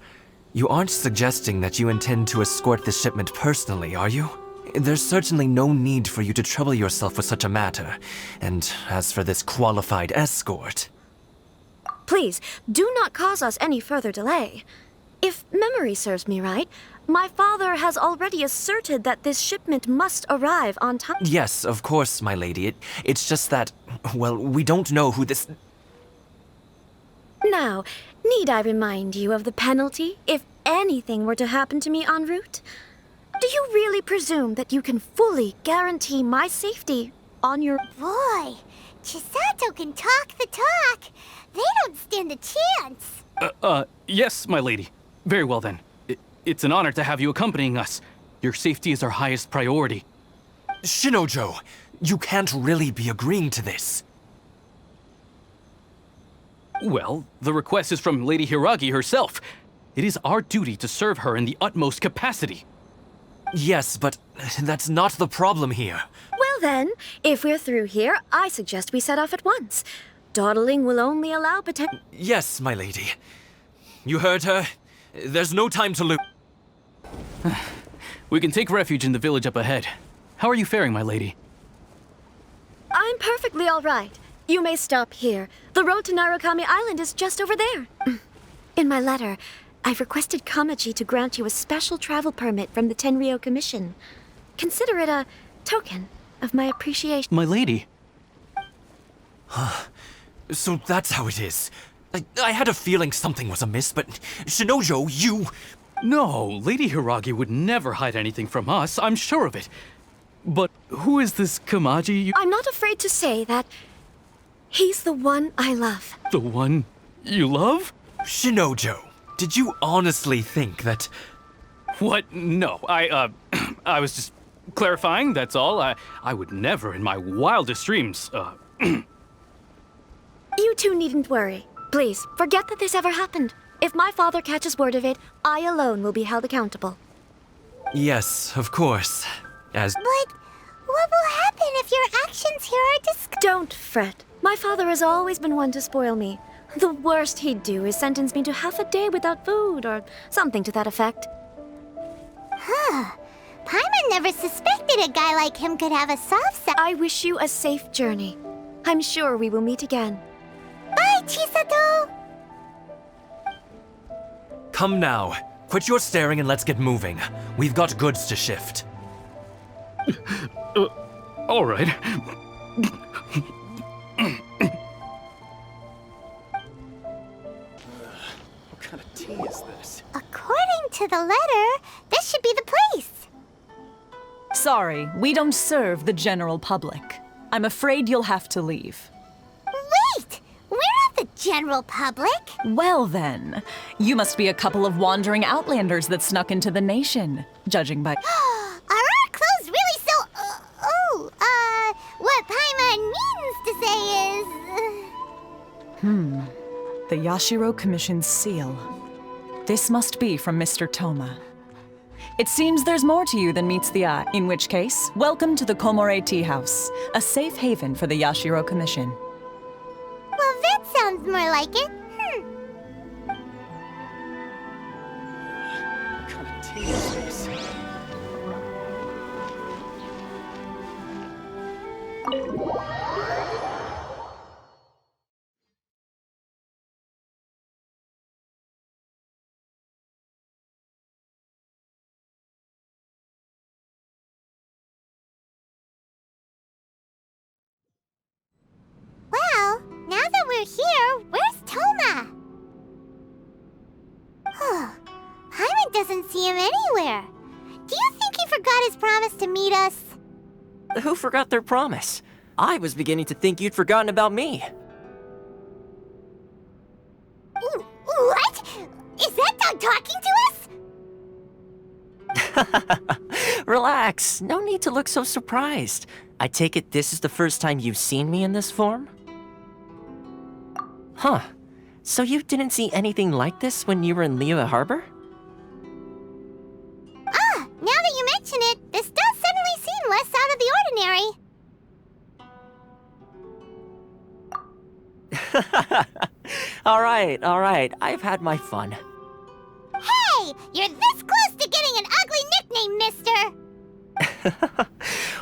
you aren't suggesting that you intend to escort this shipment personally, are you? There's certainly no need for you to trouble yourself with such a matter. And as for this qualified escort... Please, do not cause us any further delay. If memory serves me right, my father has already asserted that this shipment must arrive on time. Yes, of course, my lady. It's just that, well, we don't know who this... Now, need I remind you of the penalty if anything were to happen to me en route? Do you really presume that you can fully guarantee my safety on your... Boy, Chisato can talk the talk. They don't stand a chance. Yes, my lady. Very well then. It's an honor to have you accompanying us. Your safety is our highest priority. Shinojo, you can't really be agreeing to this. Well, the request is from Lady Hiragi herself. It is our duty to serve her in the utmost capacity. Yes, but that's not the problem here. Well then, if we're through here, I suggest we set off at once. Dawdling will only allow potential... Yes, my lady. You heard her. There's no time to lose. We can take refuge in the village up ahead. How are you faring, my lady? I'm perfectly all right. You may stop here. The road to Narukami Island is just over there. In my letter, I've requested Kamaji to grant you a special travel permit from the Tenryou Commission. Consider it a token of my appreciation. My lady. So that's how it is. I had a feeling something was amiss, but Shinojo, you... No, Lady Hiragi would never hide anything from us, I'm sure of it. But who is this Kamaji? I'm not afraid to say that he's the one I love. The one you love? Shinojo, did you honestly think that... What? No, I was just clarifying, that's all. I would never in my wildest dreams, You two needn't worry. Please, forget that this ever happened. If my father catches word of it, I alone will be held accountable. Yes, of course. As... But what will happen if your actions here are Don't fret. My father has always been one to spoil me. The worst he'd do is sentence me to half a day without food, or something to that effect. Huh. Paimon never suspected a guy like him could have a soft side. I wish you a safe journey. I'm sure we will meet again. Bye, Chisato! Come now. Quit your staring and let's get moving. We've got goods to shift. All right. What kind of tea is this? According to the letter, this should be the place. Sorry, we don't serve the general public. I'm afraid you'll have to leave. Wait! We're not the general public. Well then, you must be a couple of wandering outlanders that snuck into the nation, judging by... Are our clothes really so... what Paimon means to say is... The Yashiro Commission's seal. This must be from Mr. Toma. It seems there's more to you than meets the eye, in which case, welcome to the Komore Tea House, a safe haven for the Yashiro Commission. Well, that sounds more like it. What kind of tea is this? Well, now that we're here, where's Toma? Paimon doesn't see him anywhere. Do you think he forgot his promise to meet us? Who forgot their promise? I was beginning to think you'd forgotten about me. What? Is that dog talking to us? Relax. No need to look so surprised. I take it this is the first time you've seen me in this form? Huh. So you didn't see anything like this when you were in Liyue Harbor? Now that you mention it, this does suddenly seem less out of the ordinary. All right. I've had my fun. Hey! You're this close to getting an ugly nickname, mister!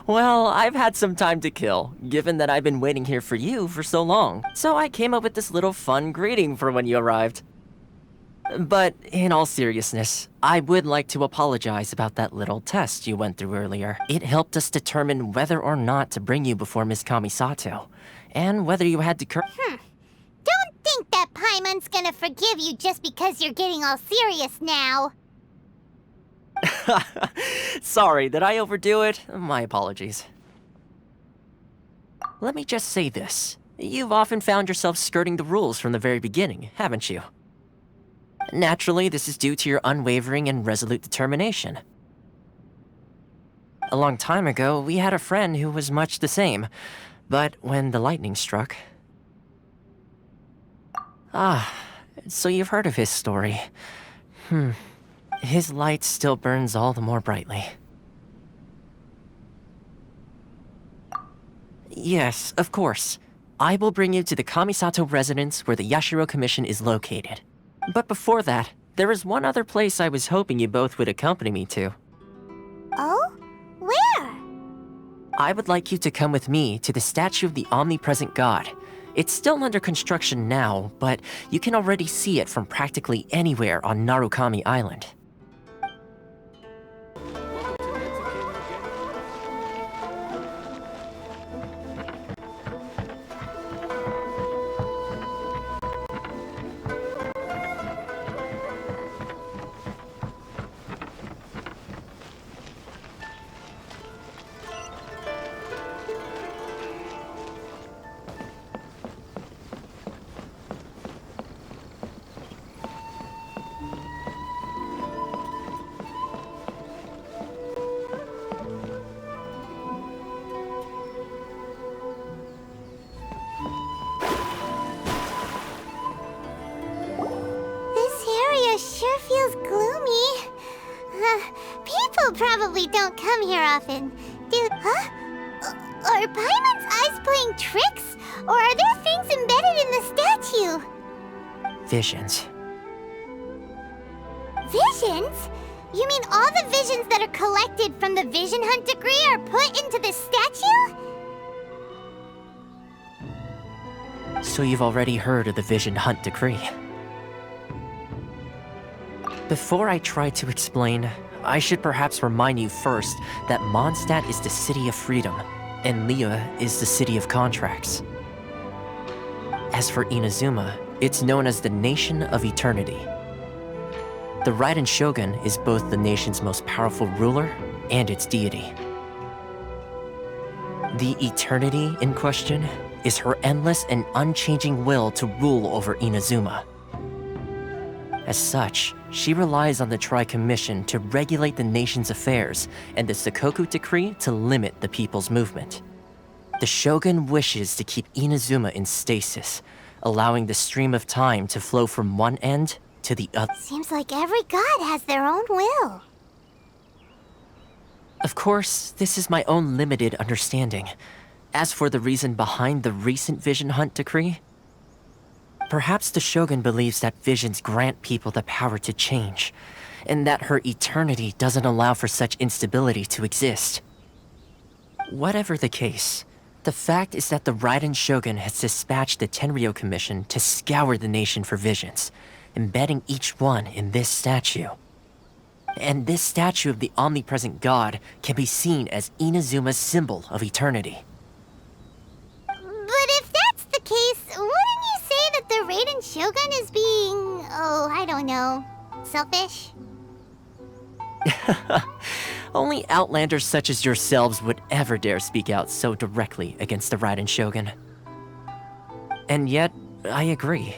Well, I've had some time to kill, given that I've been waiting here for you for so long. So I came up with this little fun greeting for when you arrived. But in all seriousness, I would like to apologize about that little test you went through earlier. It helped us determine whether or not to bring you before Miss Kamisato, and whether you had to Don't think that Paimon's gonna forgive you just because you're getting all serious now. Sorry, did I overdo it? My apologies. Let me just say this. You've often found yourself skirting the rules from the very beginning, haven't you? Naturally, this is due to your unwavering and resolute determination. A long time ago, we had a friend who was much the same, but when the lightning struck... so you've heard of his story. His light still burns all the more brightly. Yes, of course. I will bring you to the Kamisato residence where the Yashiro Commission is located. But before that, there is one other place I was hoping you both would accompany me to. Oh? Where? I would like you to come with me to the statue of the omnipresent god. It's still under construction now, but you can already see it from practically anywhere on Narukami Island. Sure feels gloomy. People probably don't come here often, do... Huh? Or Are Paimon's eyes playing tricks, or are there things embedded in the statue? Visions. Visions? You mean all the visions that are collected from the Vision Hunt decree are put into this statue? So you've already heard of the Vision Hunt decree. Before I try to explain, I should perhaps remind you first that Mondstadt is the city of freedom, and Liyue is the city of contracts. As for Inazuma, it's known as the Nation of Eternity. The Raiden Shogun is both the nation's most powerful ruler and its deity. The Eternity in question is her endless and unchanging will to rule over Inazuma. As such, she relies on the Tri-Commission to regulate the nation's affairs and the Sakoku Decree to limit the people's movement. The Shogun wishes to keep Inazuma in stasis, allowing the stream of time to flow from one end to the other. Seems like every god has their own will. Of course, this is my own limited understanding. As for the reason behind the recent Vision Hunt decree, perhaps the Shogun believes that visions grant people the power to change, and that her eternity doesn't allow for such instability to exist. Whatever the case, the fact is that the Raiden Shogun has dispatched the Tenryo Commission to scour the nation for visions, embedding each one in this statue. And this statue of the omnipresent god can be seen as Inazuma's symbol of eternity. But if that's the case, wouldn't you say that the Raiden Shogun is being, I don't know, selfish? Only outlanders such as yourselves would ever dare speak out so directly against the Raiden Shogun. And yet, I agree.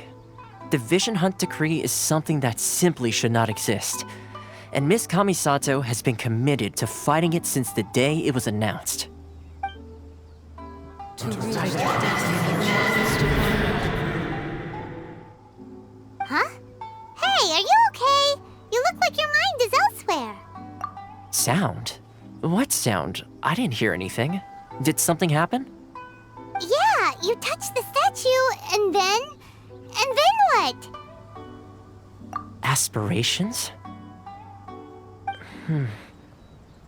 The Vision Hunt decree is something that simply should not exist. And Miss Kamisato has been committed to fighting it since the day it was announced. Huh? Hey, are you okay? You look like your mind is elsewhere. Sound? What sound? I didn't hear anything. Did something happen? Yeah, you touched the statue, and then what? Aspirations?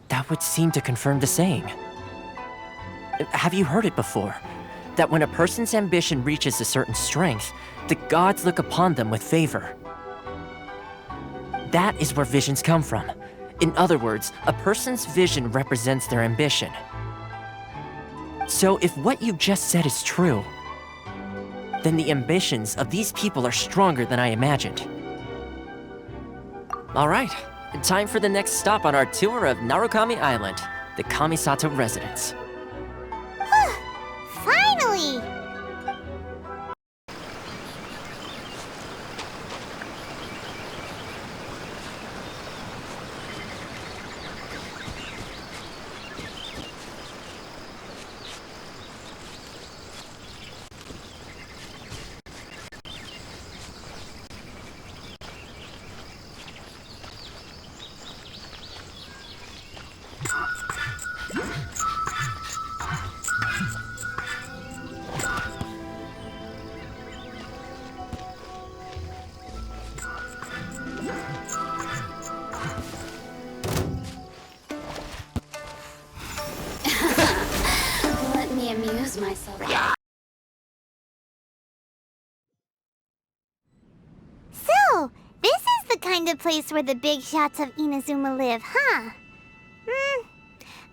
That would seem to confirm the saying. Have you heard it before? That when a person's ambition reaches a certain strength, the gods look upon them with favor. That is where visions come from. In other words, a person's vision represents their ambition. So if what you just said is true, then the ambitions of these people are stronger than I imagined. All right, time for the next stop on our tour of Narukami Island, the Kamisato residence. Finally! Let me amuse myself. So, this is the kind of place where the big shots of Inazuma live, huh?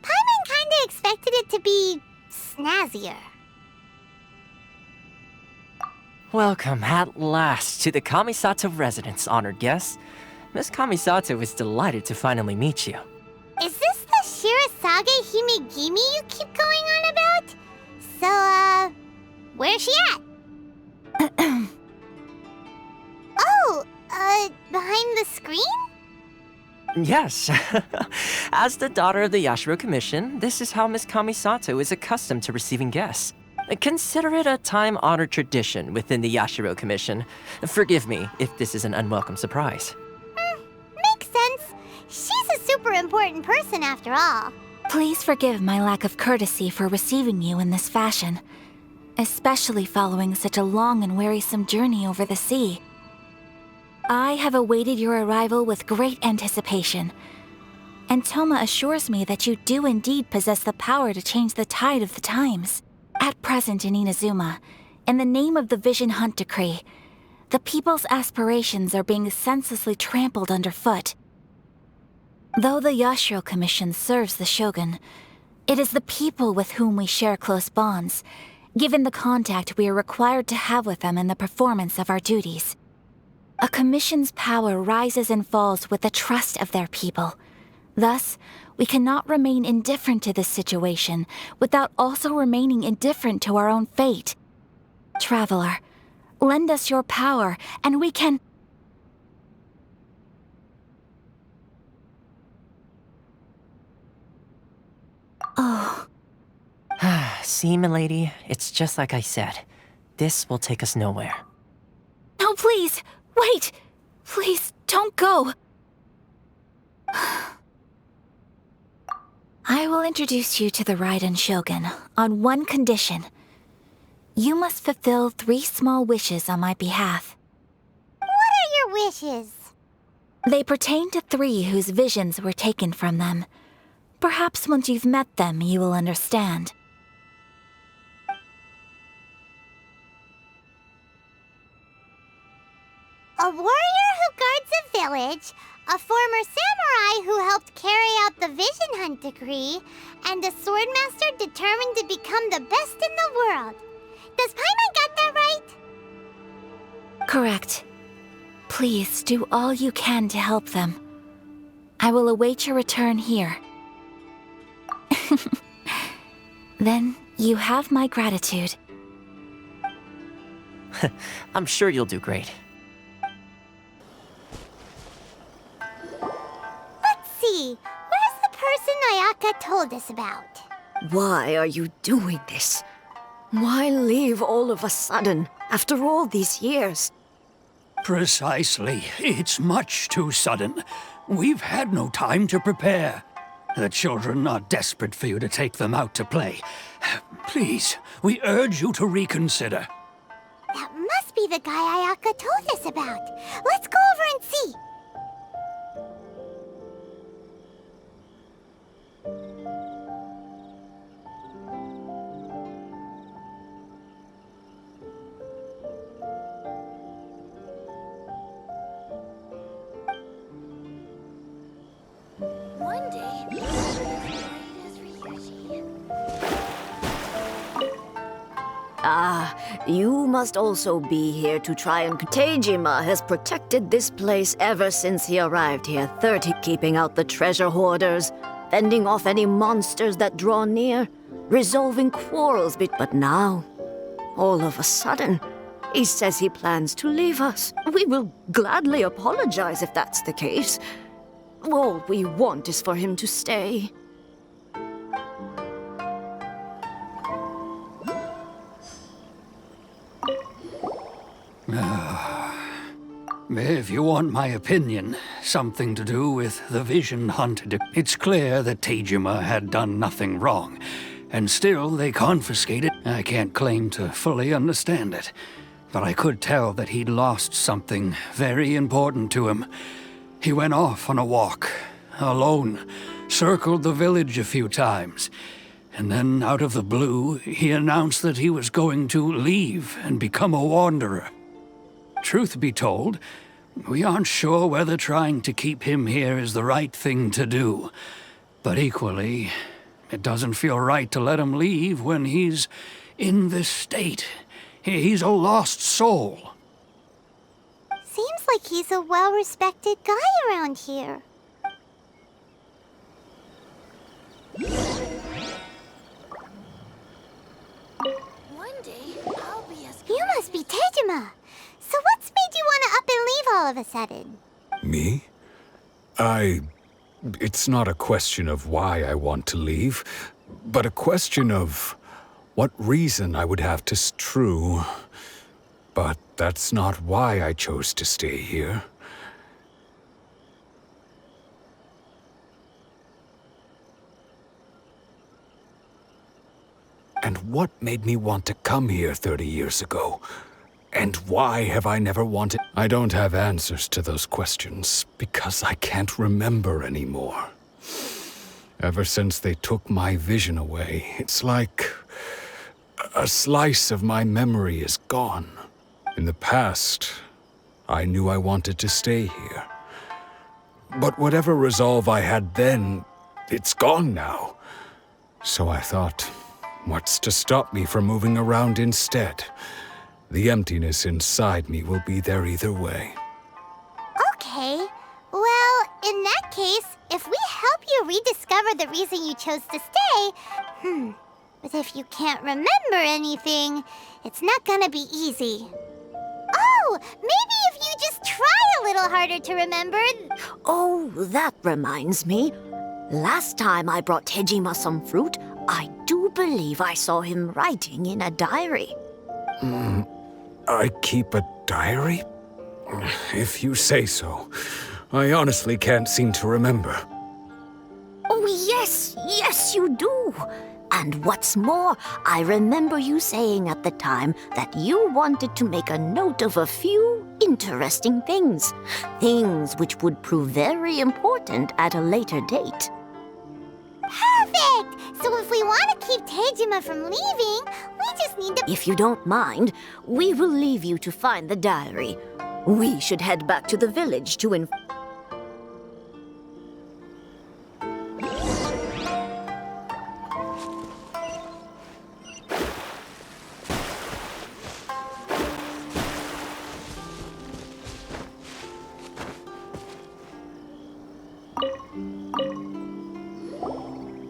Paimon kinda expected it to be snazzier. Welcome at last to the Kamisato residence, honored guests. Miss Kamisato is delighted to finally meet you. Is this the Shirasage Himegimi you keep going on about? So, where's she at? Behind the screen? Yes. As the daughter of the Yashiro Commission, this is how Miss Kamisato is accustomed to receiving guests. Consider it a time-honored tradition within the Yashiro Commission. Forgive me if this is an unwelcome surprise. Makes sense. She's a super important person after all. Please forgive my lack of courtesy for receiving you in this fashion, especially following such a long and wearisome journey over the sea. I have awaited your arrival with great anticipation, and Toma assures me that you do indeed possess the power to change the tide of the times. At present in Inazuma, in the name of the Vision Hunt Decree, the people's aspirations are being senselessly trampled underfoot. Though the Yashiro Commission serves the Shogun, it is the people with whom we share close bonds, given the contact we are required to have with them in the performance of our duties. A commission's power rises and falls with the trust of their people. Thus, we cannot remain indifferent to this situation without also remaining indifferent to our own fate. Traveler, lend us your power, and we can... Oh. See, milady, it's just like I said. This will take us nowhere. No, please! Wait! Please, don't go! I will introduce you to the Raiden Shogun on one condition. You must fulfill 3 small wishes on my behalf. What are your wishes? They pertain to 3 whose visions were taken from them. Perhaps once you've met them, you will understand. A warrior who guards a village, a former samurai who helped carry out the Vision Hunt Decree, and a swordmaster determined to become the best in the world. Does Paimon get that right? Correct. Please do all you can to help them. I will await your return here. Then you have my gratitude. I'm sure you'll do great. Let's see. Where's the person Ayaka told us about? Why are you doing this? Why leave all of a sudden, after all these years? Precisely. It's much too sudden. We've had no time to prepare. The children are desperate for you to take them out to play. Please, we urge you to reconsider. That must be the guy Ayaka told us about. Let's go over and see. One day... Ah, you must also be here to try and... Teijima has protected this place ever since he arrived here, keeping out the treasure hoarders, fending off any monsters that draw near, resolving quarrels but now, all of a sudden, he says he plans to leave us. We will gladly apologize if that's the case. All we want is for him to stay. If you want my opinion, something to do with the Vision Hunt, it's clear that Teijima had done nothing wrong, and still they confiscated. I can't claim to fully understand it, but I could tell that he'd lost something very important to him. He went off on a walk, alone, circled the village a few times, and then out of the blue, he announced that he was going to leave and become a wanderer. Truth be told, we aren't sure whether trying to keep him here is the right thing to do. But equally, it doesn't feel right to let him leave when he's in this state. He's a lost soul. Seems like he's a well-respected guy around here. One day, I'll be as... You must be Teijima. So what's made you want to up and leave all of a sudden? Me? It's not a question of why I want to leave, but a question of what reason I would have to... True, but that's not why I chose to stay here. And what made me want to come here 30 years ago? And why have I never wanted... I don't have answers to those questions because I can't remember anymore. Ever since they took my vision away, it's like a slice of my memory is gone. In the past, I knew I wanted to stay here. But whatever resolve I had then, it's gone now. So I thought, what's to stop me from moving around instead? The emptiness inside me will be there either way. Okay. Well, in that case, if we help you rediscover the reason you chose to stay... But if you can't remember anything, it's not gonna be easy. Oh, maybe if you just try a little harder to remember... Oh, that reminds me. Last time I brought Tejima some fruit, I do believe I saw him writing in a diary. I keep a diary? If you say so. I honestly can't seem to remember. Oh, yes, you do. And what's more, I remember you saying at the time that you wanted to make a note of a few interesting things. Things which would prove very important at a later date. Perfect! So if we want to keep Tejima from leaving, we just need to... If you don't mind, we will leave you to find the diary. We should head back to the village to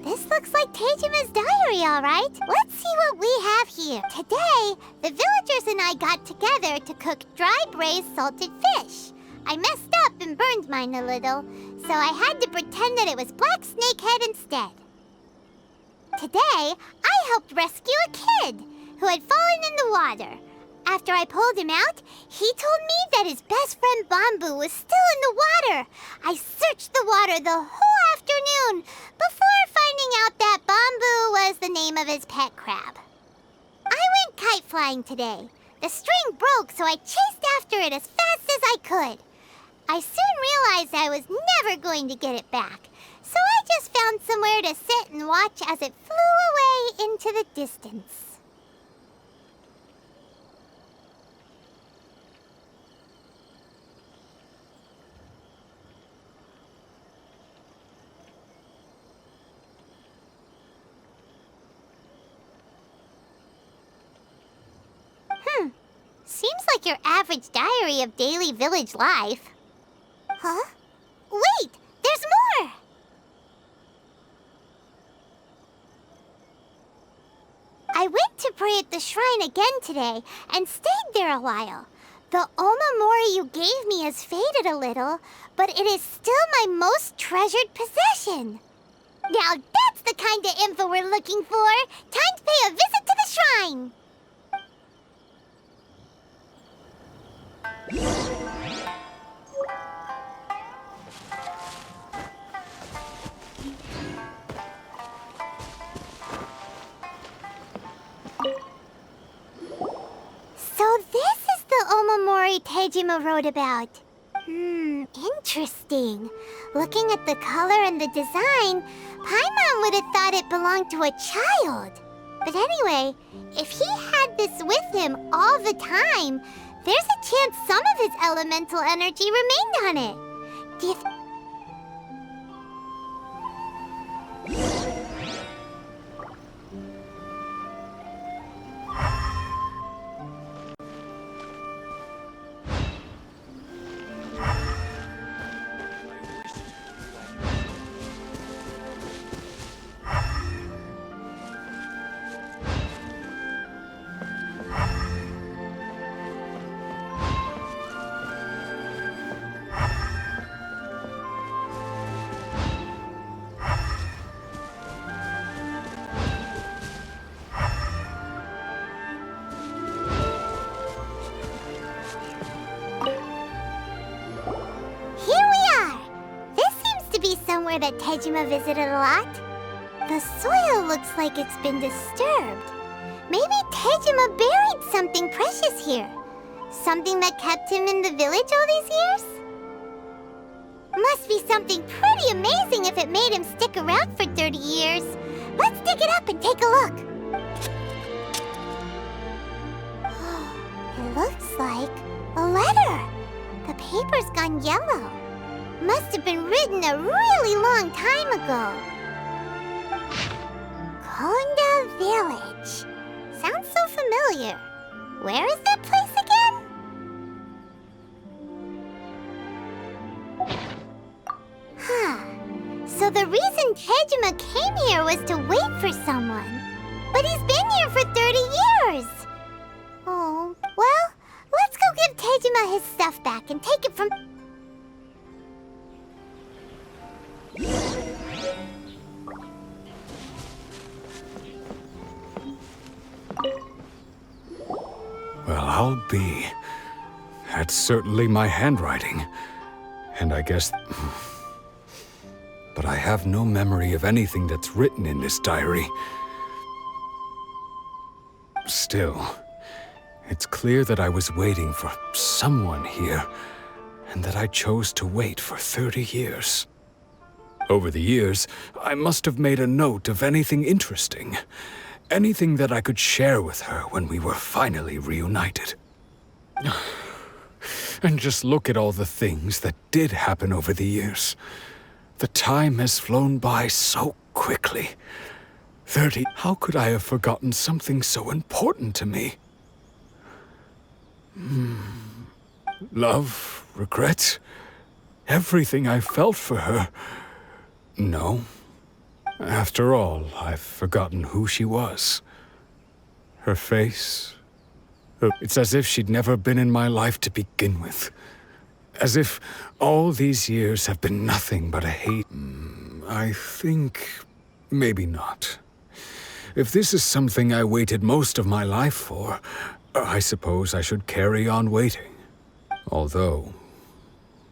This looks like Tejima's diary, all right. Let's see what we have here. Today, the villagers and I got together to cook dry braised salted fish. I messed up and burned mine a little, so I had to pretend that it was black snakehead instead. Today, I helped rescue a kid who had fallen in the water. After I pulled him out, he told me that his best friend Bamboo was still in the water. I searched the water the whole afternoon before finding out that Bamboo was the name of his pet crab. I went kite flying today. The string broke, so I chased after it as fast as I could. I soon realized I was never going to get it back, so I just found somewhere to sit and watch as it flew away into the distance. Seems like your average diary of daily village life. Huh? Wait! There's more! I went to pray at the shrine again today and stayed there a while. The omamori you gave me has faded a little, but it is still my most treasured possession. Now that's the kind of info we're looking for. Time to pay a visit to the shrine. So this is the omamori Tejima wrote about. Interesting. Looking at the color and the design, Paimon would have thought it belonged to a child. But anyway, if he had this with him all the time, there's a chance some of his elemental energy remained on it. Do you somewhere that Tejima visited a lot? The soil looks like it's been disturbed. Maybe Tejima buried something precious here. Something that kept him in the village all these years? Must be something pretty amazing if it made him stick around for 30 years. Let's dig it up and take a look. It looks like a letter. The paper's gone yellow. Must have been written a really long time ago. Konda Village. Sounds so familiar. Where is that place again? So the reason Tejima came here was to wait for someone. But he's been here for 30 years. Oh, well, let's go give Tejima his stuff back and take it from... Well, I'll be. That's certainly my handwriting. And I guess... But I have no memory of anything that's written in this diary. Still, it's clear that I was waiting for someone here, and that I chose to wait for 30 years. Over the years, I must have made a note of anything interesting. Anything that I could share with her when we were finally reunited. And just look at all the things that did happen over the years. The time has flown by so quickly. 30. How could I have forgotten something so important to me? Love, regret, everything I felt for her. No. After all, I've forgotten who she was. Her face. It's as if she'd never been in my life to begin with. As if all these years have been nothing but a hate. I think... maybe not. If this is something I waited most of my life for, I suppose I should carry on waiting. Although,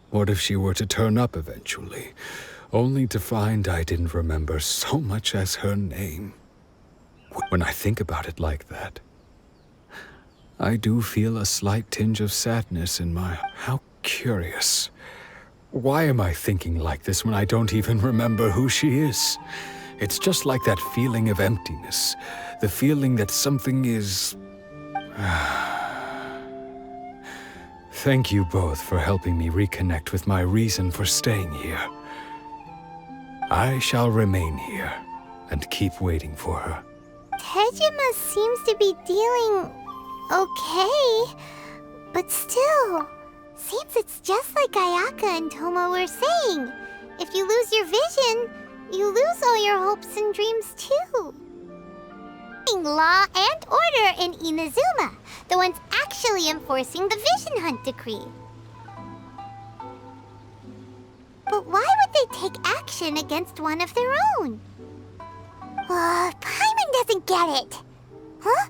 what if she were to turn up eventually, only to find I didn't remember so much as her name? When I think about it like that, I do feel a slight tinge of sadness in my... How curious. Why am I thinking like this when I don't even remember who she is? It's just like that feeling of emptiness. The feeling that something is... Thank you both for helping me reconnect with my reason for staying here. I shall remain here and keep waiting for her. Tejima seems to be dealing... okay. But still... seems it's just like Ayaka and Toma were saying. If you lose your vision, you lose all your hopes and dreams too. Law and order in Inazuma, the ones actually enforcing the Vision Hunt decree. But why would they take action against one of their own? Paimon doesn't get it. Huh?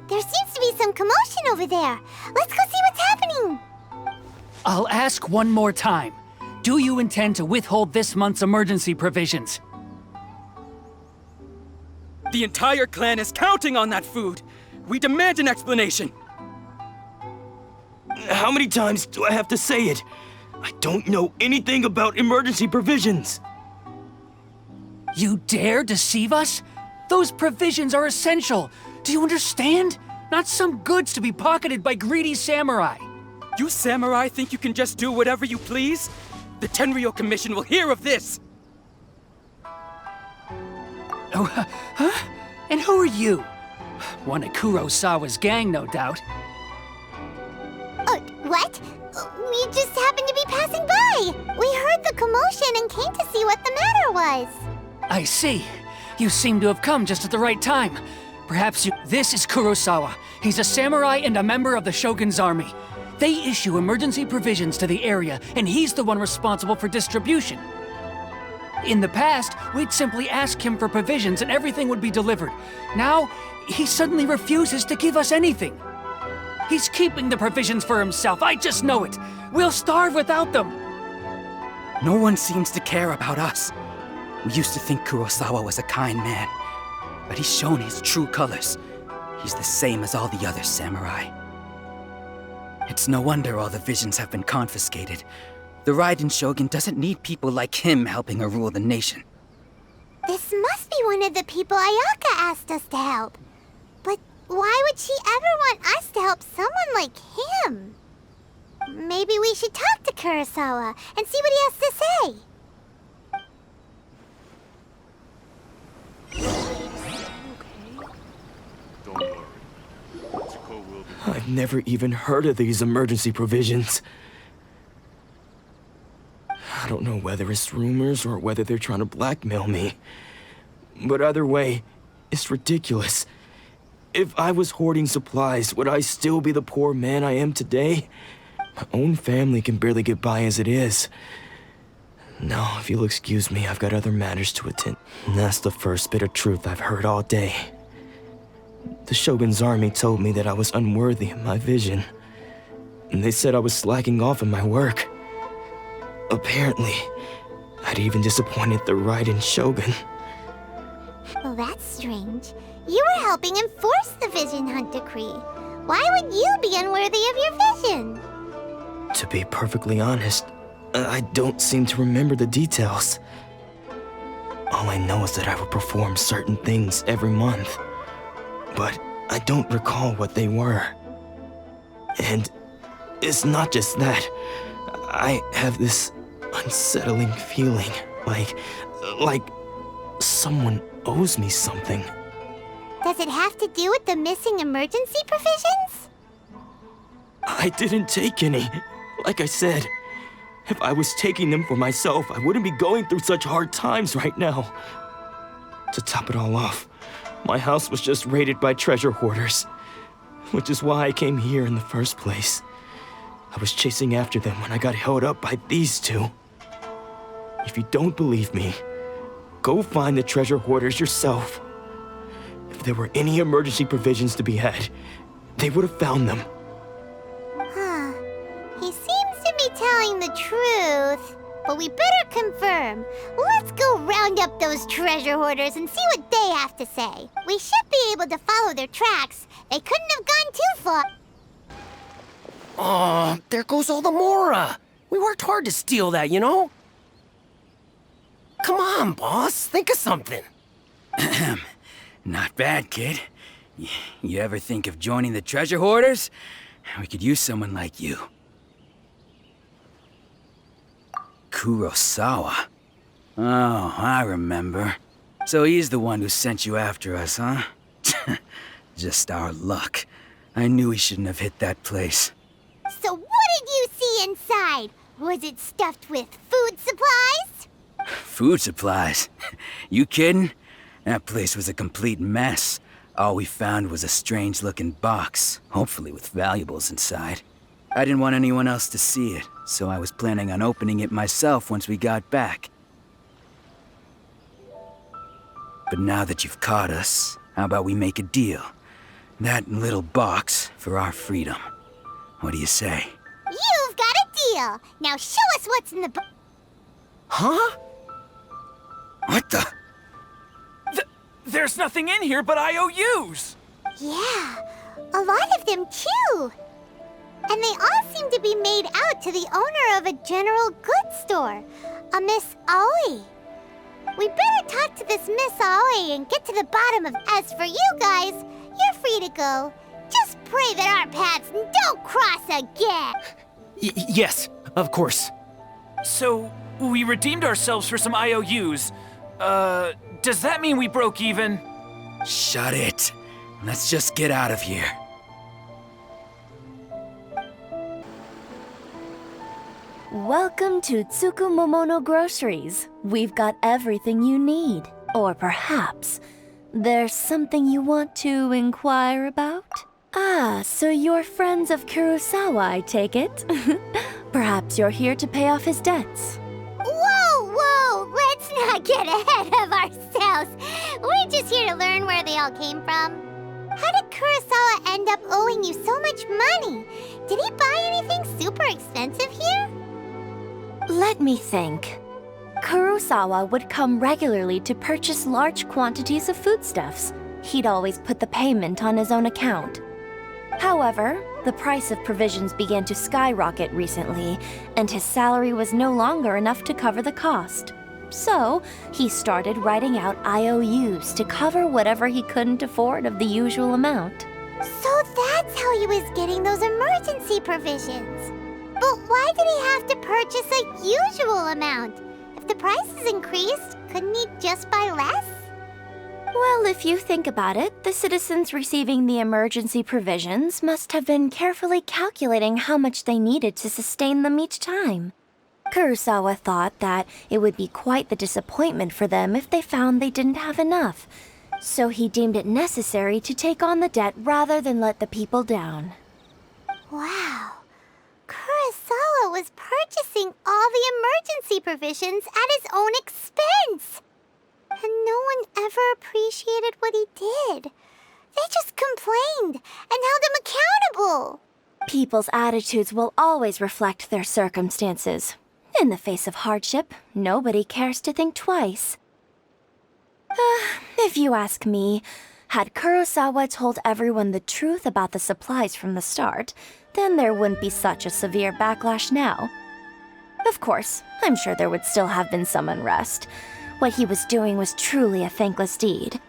There seems to be some commotion over there. Let's go see what's happening. I'll ask one more time. Do you intend to withhold this month's emergency provisions? The entire clan is counting on that food! We demand an explanation! How many times do I have to say it? I don't know anything about emergency provisions! You dare deceive us? Those provisions are essential! Do you understand? Not some goods to be pocketed by greedy samurai! You samurai think you can just do whatever you please? The Tenryou Commission will hear of this! Oh, huh? And who are you? One of Kurosawa's gang, no doubt. What? We just happened to be passing by! We heard the commotion and came to see what the matter was. I see. You seem to have come just at the right time. Perhaps you... This is Kurosawa. He's a samurai and a member of the Shogun's army. They issue emergency provisions to the area, and he's the one responsible for distribution. In the past, we'd simply ask him for provisions and everything would be delivered. Now, he suddenly refuses to give us anything. He's keeping the provisions for himself, I just know it. We'll starve without them. No one seems to care about us. We used to think Kurosawa was a kind man, but he's shown his true colors. He's the same as all the other samurai. It's no wonder all the visions have been confiscated. The Raiden Shogun doesn't need people like him helping her rule the nation. This must be one of the people Ayaka asked us to help. But why would she ever want us to help someone like him? Maybe we should talk to Kurosawa and see what he has to say. I've never even heard of these emergency provisions. I don't know whether it's rumors or whether they're trying to blackmail me. But either way, it's ridiculous. If I was hoarding supplies, would I still be the poor man I am today? My own family can barely get by as it is. Now, if you'll excuse me, I've got other matters to attend. And that's the first bit of truth I've heard all day. The Shogun's army told me that I was unworthy of my vision. And they said I was slacking off in my work. Apparently, I'd even disappointed the Raiden Shogun. Well, that's strange. You were helping enforce the Vision Hunt decree. Why would you be unworthy of your vision? To be perfectly honest, I don't seem to remember the details. All I know is that I would perform certain things every month. But I don't recall what they were. And it's not just that. I have this unsettling feeling, like someone owes me something. Does it have to do with the missing emergency provisions? I didn't take any. Like I said, if I was taking them for myself, I wouldn't be going through such hard times right now. To top it all off, my house was just raided by treasure hoarders, which is why I came here in the first place. I was chasing after them when I got held up by these two. If you don't believe me, go find the treasure hoarders yourself. If there were any emergency provisions to be had, they would have found them. Huh. He seems to be telling the truth. But we better confirm. Let's go round up those treasure hoarders and see what they have to say. We should be able to follow their tracks. They couldn't have gone too far. Oh, there goes all the Mora. We worked hard to steal that, you know? Come on, boss. Think of something. Not bad, kid. You ever think of joining the treasure hoarders? We could use someone like you. Kurosawa. Oh, I remember. So he's the one who sent you after us, huh? Just our luck. I knew he shouldn't have hit that place. So what did you see inside? Was it stuffed with food supplies? Food supplies? You kidding? That place was a complete mess. All we found was a strange-looking box, hopefully with valuables inside. I didn't want anyone else to see it, so I was planning on opening it myself once we got back. But now that you've caught us, how about we make a deal? That little box for our freedom. What do you say? You've got a deal. Now show us what's in the box. Huh? What the? There's nothing in here but IOUs! Yeah, a lot of them too. And they all seem to be made out to the owner of a general goods store, a Miss Aoi. We better talk to this Miss Aoi and get to the bottom of. As for you guys, you're free to go. Just pray that our paths don't cross again. Yes, of course. So, we redeemed ourselves for some IOUs. Does that mean we broke even? Shut it. Let's just get out of here. Welcome to Tsukumomono Groceries. We've got everything you need. Or perhaps there's something you want to inquire about? Ah, so you're friends of Kurosawa, I take it? Perhaps you're here to pay off his debts. Whoa! Let's not get ahead of ourselves. We're just here to learn where they all came from. How did Kurosawa end up owing you so much money? Did he buy anything super expensive here? Let me think. Kurosawa would come regularly to purchase large quantities of foodstuffs. He'd always put the payment on his own account. However, the price of provisions began to skyrocket recently, and his salary was no longer enough to cover the cost. So, he started writing out IOUs to cover whatever he couldn't afford of the usual amount. So that's how he was getting those emergency provisions. But why did he have to purchase a usual amount? If the prices increased, couldn't he just buy less? Well, if you think about it, the citizens receiving the emergency provisions must have been carefully calculating how much they needed to sustain them each time. Kurosawa thought that it would be quite the disappointment for them if they found they didn't have enough, so he deemed it necessary to take on the debt rather than let the people down. Wow. Kurosawa was purchasing all the emergency provisions at his own expense. And no one ever appreciated what he did. They just complained and held him accountable. People's attitudes will always reflect their circumstances. In the face of hardship, nobody cares to think twice. If you ask me, had Kurosawa told everyone the truth about the supplies from the start, then there wouldn't be such a severe backlash now. Of course, I'm sure there would still have been some unrest. What he was doing was truly a thankless deed.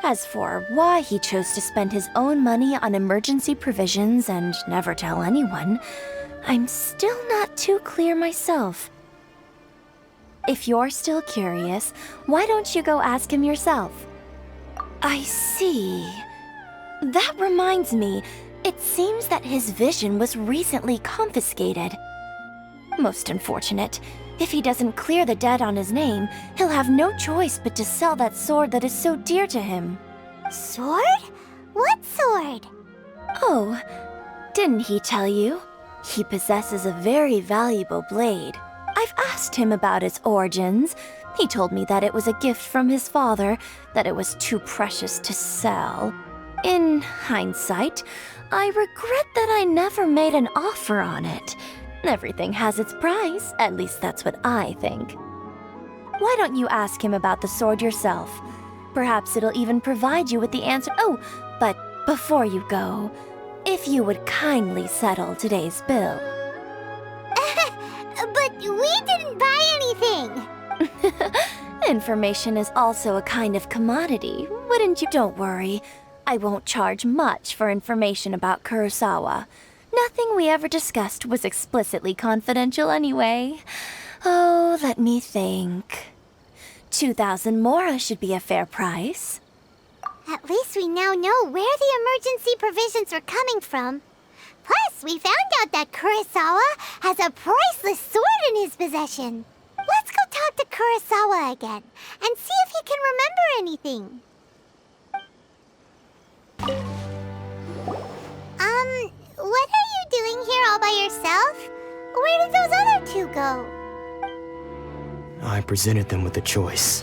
As for why he chose to spend his own money on emergency provisions and never tell anyone, I'm still not too clear myself. If you're still curious, why don't you go ask him yourself? I see. That reminds me, it seems that his vision was recently confiscated. Most unfortunate. If he doesn't clear the debt on his name, he'll have no choice but to sell that sword that is so dear to him. Sword? What sword? Oh, didn't he tell you? He possesses a very valuable blade. I've asked him about its origins. He told me that it was a gift from his father, that it was too precious to sell. In hindsight, I regret that I never made an offer on it. Everything has its price, at least that's what I think. Why don't you ask him about the sword yourself? Perhaps it'll even provide you with the answer. Oh, but before you go, if you would kindly settle today's bill. But we didn't buy anything! Information is also a kind of commodity, wouldn't you? Don't worry, I won't charge much for information about Kurosawa. Nothing we ever discussed was explicitly confidential anyway. Oh, let me think. 2,000 mora should be a fair price. At least we now know where the emergency provisions are coming from. Plus, we found out that Kurosawa has a priceless sword in his possession. Let's go talk to Kurosawa again and see if he can remember anything. What are you doing here all by yourself? Where did those other two go? I presented them with a choice.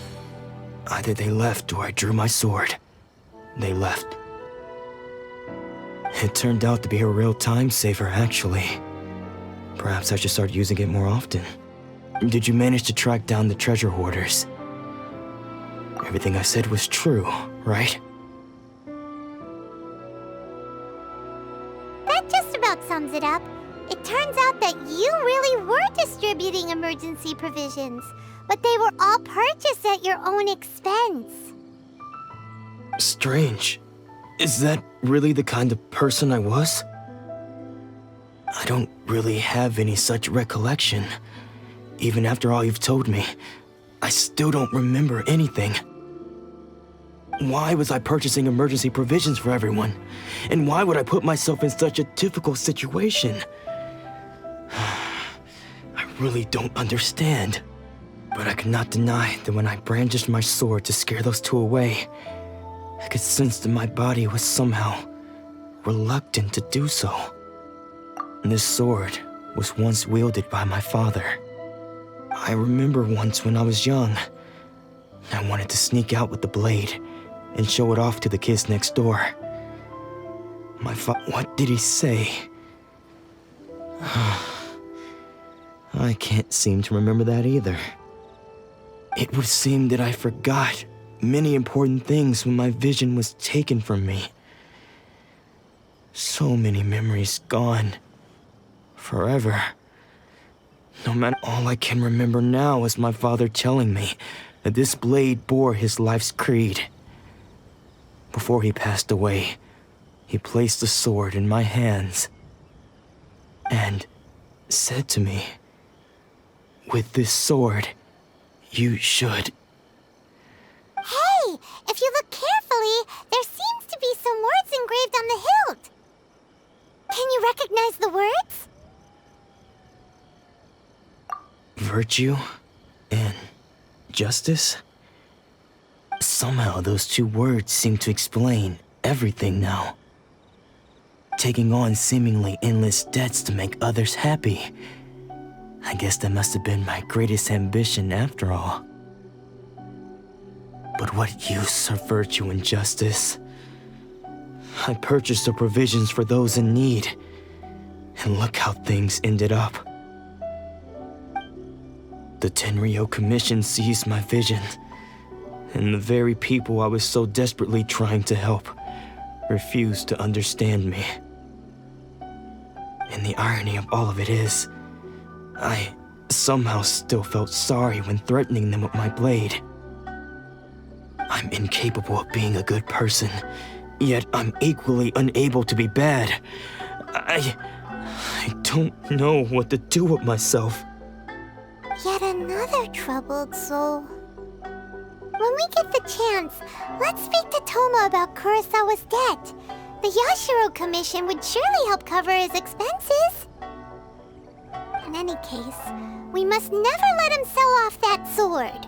Either they left or I drew my sword. They left. It turned out to be a real time saver, actually. Perhaps I should start using it more often. Did you manage to track down the treasure hoarders? Everything I said was true, right? That just about sums it up. It turns out that you really were distributing emergency provisions, but they were all purchased at your own expense. Strange. Is that really the kind of person I was? I don't really have any such recollection. Even after all you've told me, I still don't remember anything. Why was I purchasing emergency provisions for everyone? And why would I put myself in such a difficult situation? I really don't understand. But I cannot deny that when I brandished my sword to scare those two away, I could sense that my body was somehow reluctant to do so. This sword was once wielded by my father. I remember once when I was young, I wanted to sneak out with the blade and show it off to the kids next door. What did he say? I can't seem to remember that either. It would seem that I forgot many important things when my vision was taken from me. So many memories gone. Forever. No matter, all I can remember now is my father telling me that this blade bore his life's creed. Before he passed away, he placed the sword in my hands and said to me, "With this sword, you should..." Hey, if you look carefully, there seems to be some words engraved on the hilt. Can you recognize the words? Virtue and justice? Somehow those two words seem to explain everything now. Taking on seemingly endless debts to make others happy. I guess that must have been my greatest ambition after all. But what use are virtue and justice? I purchased the provisions for those in need, and look how things ended up. The Tenryo Commission seized my vision, and the very people I was so desperately trying to help refused to understand me. And the irony of all of it is, I somehow still felt sorry when threatening them with my blade. I'm incapable of being a good person, yet I'm equally unable to be bad. I don't know what to do with myself. Yet another troubled soul. When we get the chance, let's speak to Toma about Kurosawa's debt. The Yashiro Commission would surely help cover his expenses. In any case, we must never let him sell off that sword.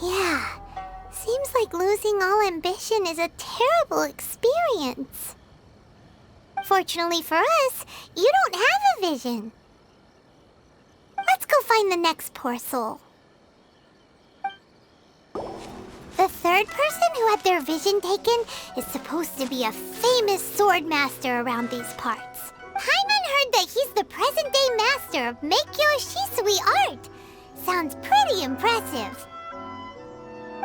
Yeah, seems like losing all ambition is a terrible experience. Fortunately for us, you don't have a vision. Let's go find the next poor soul. The third person who had their vision taken is supposed to be a famous sword master around these parts. Paimon heard that he's the present-day master of Meikyo Shisui art. Sounds pretty impressive.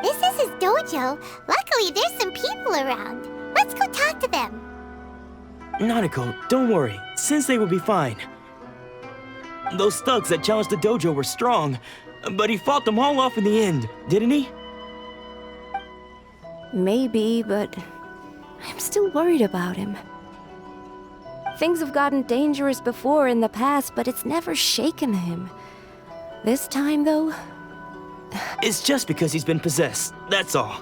This is his dojo. Luckily, there's some people around. Let's go talk to them. Nanako, don't worry. Sensei will be fine. Those thugs that challenged the dojo were strong, but he fought them all off in the end, didn't he? Maybe, but I'm still worried about him. Things have gotten dangerous before in the past, but it's never shaken him. This time, though... It's just because he's been possessed, that's all.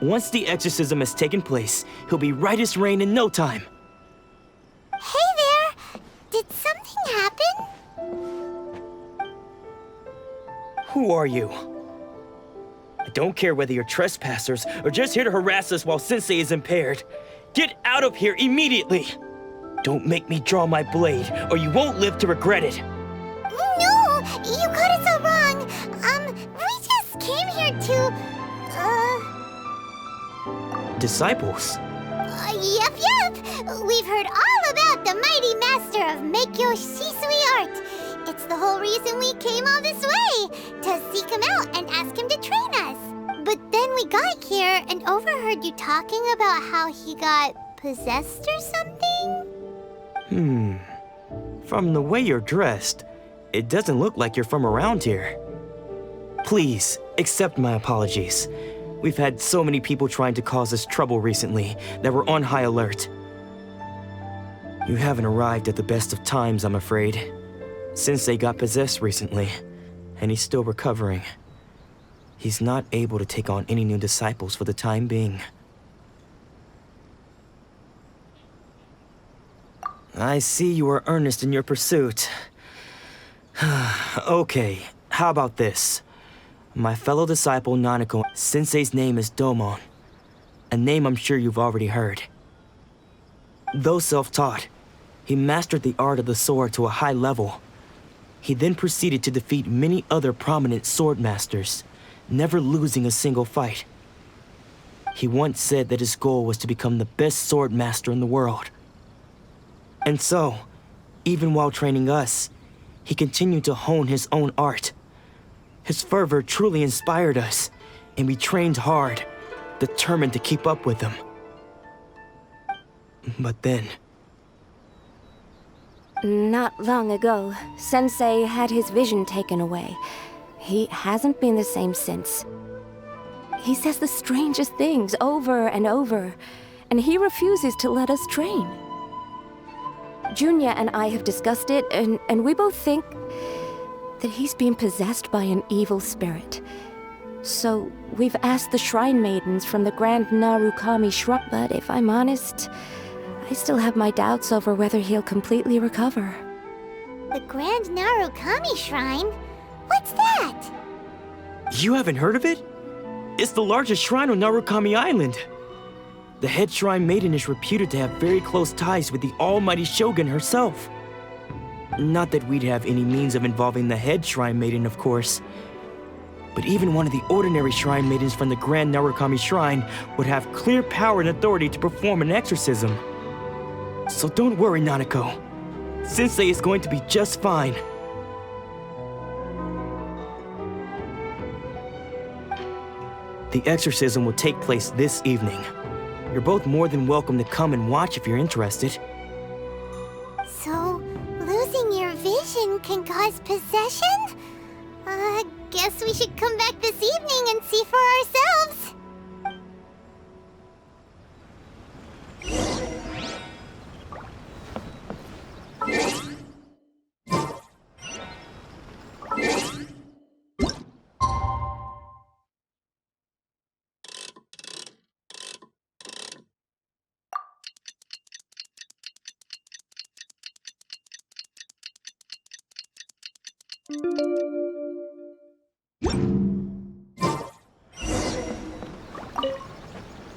Once the exorcism has taken place, he'll be right as rain in no time. Hey there! Did something happen? Who are you? I don't care whether you're trespassers or just here to harass us while Sensei is impaired. Get out of here immediately! Don't make me draw my blade, or you won't live to regret it. No! You got it so wrong! We just came here to... Disciples? Yep. We've heard all about the mighty master of Meikyo Shisui art. It's the whole reason we came all this way, to seek him out and ask him to train us. But then we got here and overheard you talking about how he got possessed or something? From the way you're dressed, it doesn't look like you're from around here. Please, accept my apologies. We've had so many people trying to cause us trouble recently that we're on high alert. You haven't arrived at the best of times, I'm afraid. Sensei got possessed recently, and he's still recovering. He's not able to take on any new disciples for the time being. I see you are earnest in your pursuit. Okay, how about this? My fellow disciple Nanako, Sensei's name is Domon, a name I'm sure you've already heard. Though self-taught, he mastered the art of the sword to a high level. He then proceeded to defeat many other prominent sword masters, never losing a single fight. He once said that his goal was to become the best sword master in the world. And so, even while training us, he continued to hone his own art. His fervor truly inspired us, and we trained hard, determined to keep up with him. But then... Not long ago, Sensei had his vision taken away. He hasn't been the same since. He says the strangest things over and over, and he refuses to let us train. Junya and I have discussed it, and we both think that he's being possessed by an evil spirit. So we've asked the Shrine Maidens from the Grand Narukami Shrine, but if I'm honest, I still have my doubts over whether he'll completely recover. The Grand Narukami Shrine? What's that? You haven't heard of it? It's the largest shrine on Narukami Island. The head shrine maiden is reputed to have very close ties with the almighty Shogun herself. Not that we'd have any means of involving the head shrine maiden, of course. But even one of the ordinary shrine maidens from the Grand Narukami Shrine would have clear power and authority to perform an exorcism. So don't worry, Nanako. Sensei is going to be just fine. The exorcism will take place this evening. You're both more than welcome to come and watch if you're interested. So, losing your vision can cause possession? Guess we should come back this evening and see for ourselves.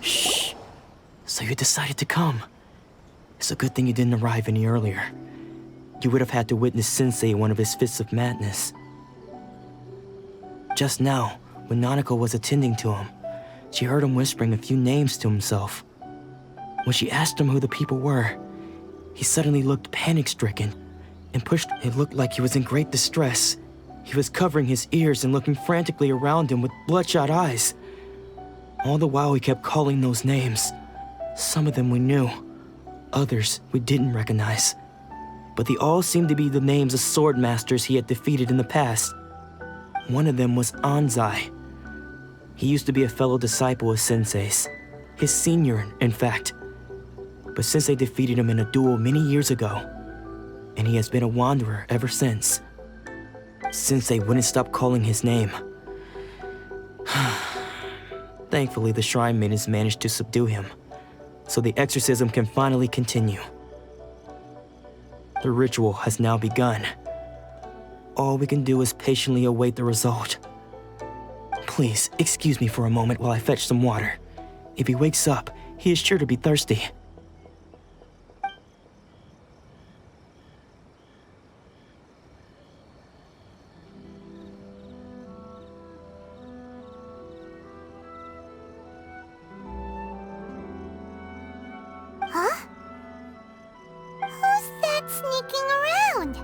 Shh. So you decided to come. It's a good thing you didn't arrive any earlier. You would have had to witness Sensei in one of his fits of madness. Just now, when Nanako was attending to him, she heard him whispering a few names to himself. When she asked him who the people were, he suddenly looked panic-stricken and pushed. It looked like he was in great distress. He was covering his ears and looking frantically around him with bloodshot eyes. All the while he kept calling those names. Some of them we knew, others we didn't recognize. But they all seemed to be the names of sword masters he had defeated in the past. One of them was Anzai. He used to be a fellow disciple of Sensei's, his senior, in fact. But Sensei defeated him in a duel many years ago, and he has been a wanderer ever since. Sensei wouldn't stop calling his name. Thankfully, the Shrine Maidens managed to subdue him, so the exorcism can finally continue. The ritual has now begun. All we can do is patiently await the result. Please, excuse me for a moment while I fetch some water. If he wakes up, he is sure to be thirsty. Huh? Who's that sneaking around?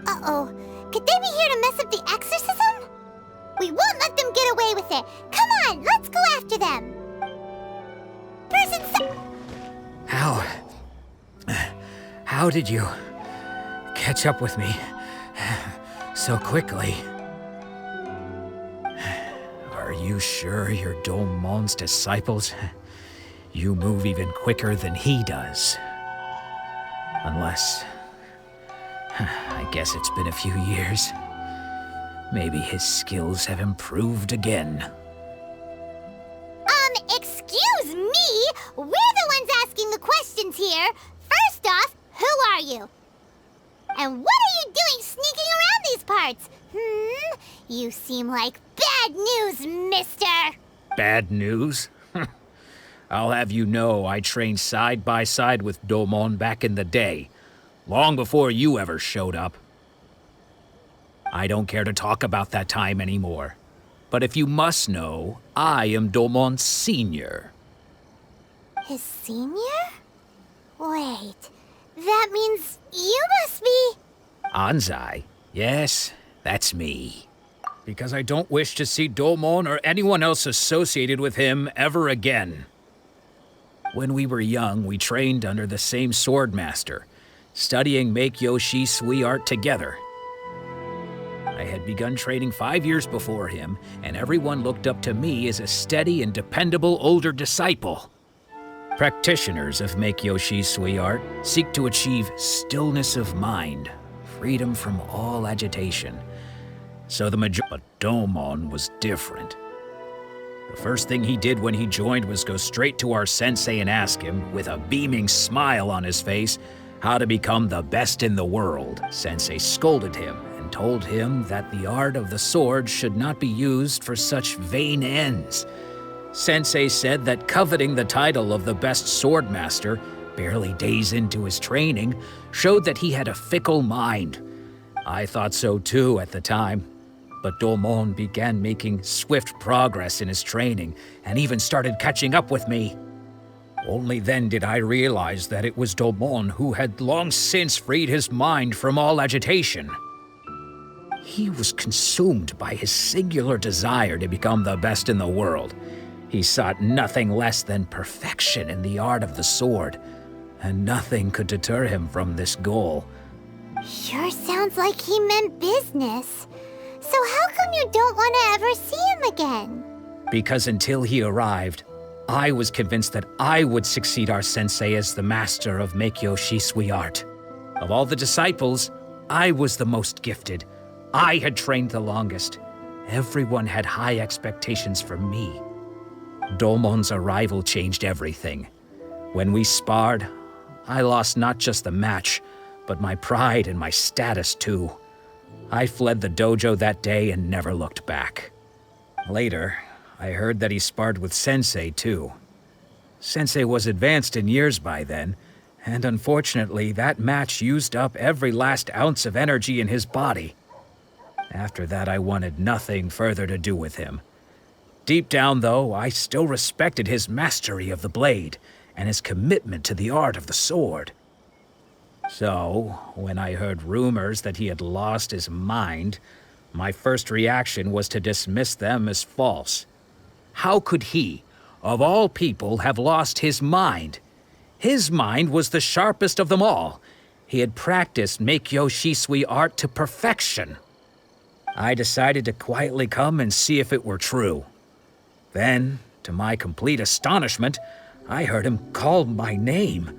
Uh-oh. Could they be here to mess up the exorcism? We won't let them get away with it. Come on, let's go after them. How did you catch up with me so quickly? Are you sure you're Domon's disciples? You move even quicker than he does. Unless... I guess it's been a few years. Maybe his skills have improved again. Excuse me? We're the ones asking the questions here. First off, who are you? And what are you doing sneaking around these parts? You seem like bad news, mister. Bad news? I'll have you know I trained side by side with Domon back in the day, long before you ever showed up. I don't care to talk about that time anymore. But if you must know, I am Domon's senior. His senior? Wait, that means you must be... Anzai? Yes, that's me. because I don't wish to see Domon or anyone else associated with him ever again. When we were young, we trained under the same sword master, studying Make-Yoshi Sui art together. I had begun training 5 years before him, and everyone looked up to me as a steady and dependable older disciple. Practitioners of Make-Yoshi Sui art seek to achieve stillness of mind, freedom from all agitation. So but Domon was different. The first thing he did when he joined was go straight to our sensei and ask him, with a beaming smile on his face, how to become the best in the world. Sensei scolded him and told him that the art of the sword should not be used for such vain ends. Sensei said that coveting the title of the best sword master, barely days into his training, showed that he had a fickle mind. I thought so too at the time, but Domon began making swift progress in his training and even started catching up with me. Only then did I realize that it was Domon who had long since freed his mind from all agitation. He was consumed by his singular desire to become the best in the world. He sought nothing less than perfection in the art of the sword, and nothing could deter him from this goal. Sure sounds like he meant business. So how come you don't want to ever see him again? Because until he arrived, I was convinced that I would succeed our sensei as the master of Make-Yoshi Sui art. Of all the disciples, I was the most gifted. I had trained the longest. Everyone had high expectations for me. Domon's arrival changed everything. When we sparred, I lost not just the match, but my pride and my status too. I fled the dojo that day and never looked back. Later, I heard that he sparred with Sensei too. Sensei was advanced in years by then, and unfortunately that match used up every last ounce of energy in his body. After that, I wanted nothing further to do with him. Deep down, though, I still respected his mastery of the blade and his commitment to the art of the sword. So, when I heard rumors that he had lost his mind, my first reaction was to dismiss them as false. How could he, of all people, have lost his mind? His mind was the sharpest of them all. He had practiced Make-Yoshi Sui art to perfection. I decided to quietly come and see if it were true. Then, to my complete astonishment, I heard him call my name.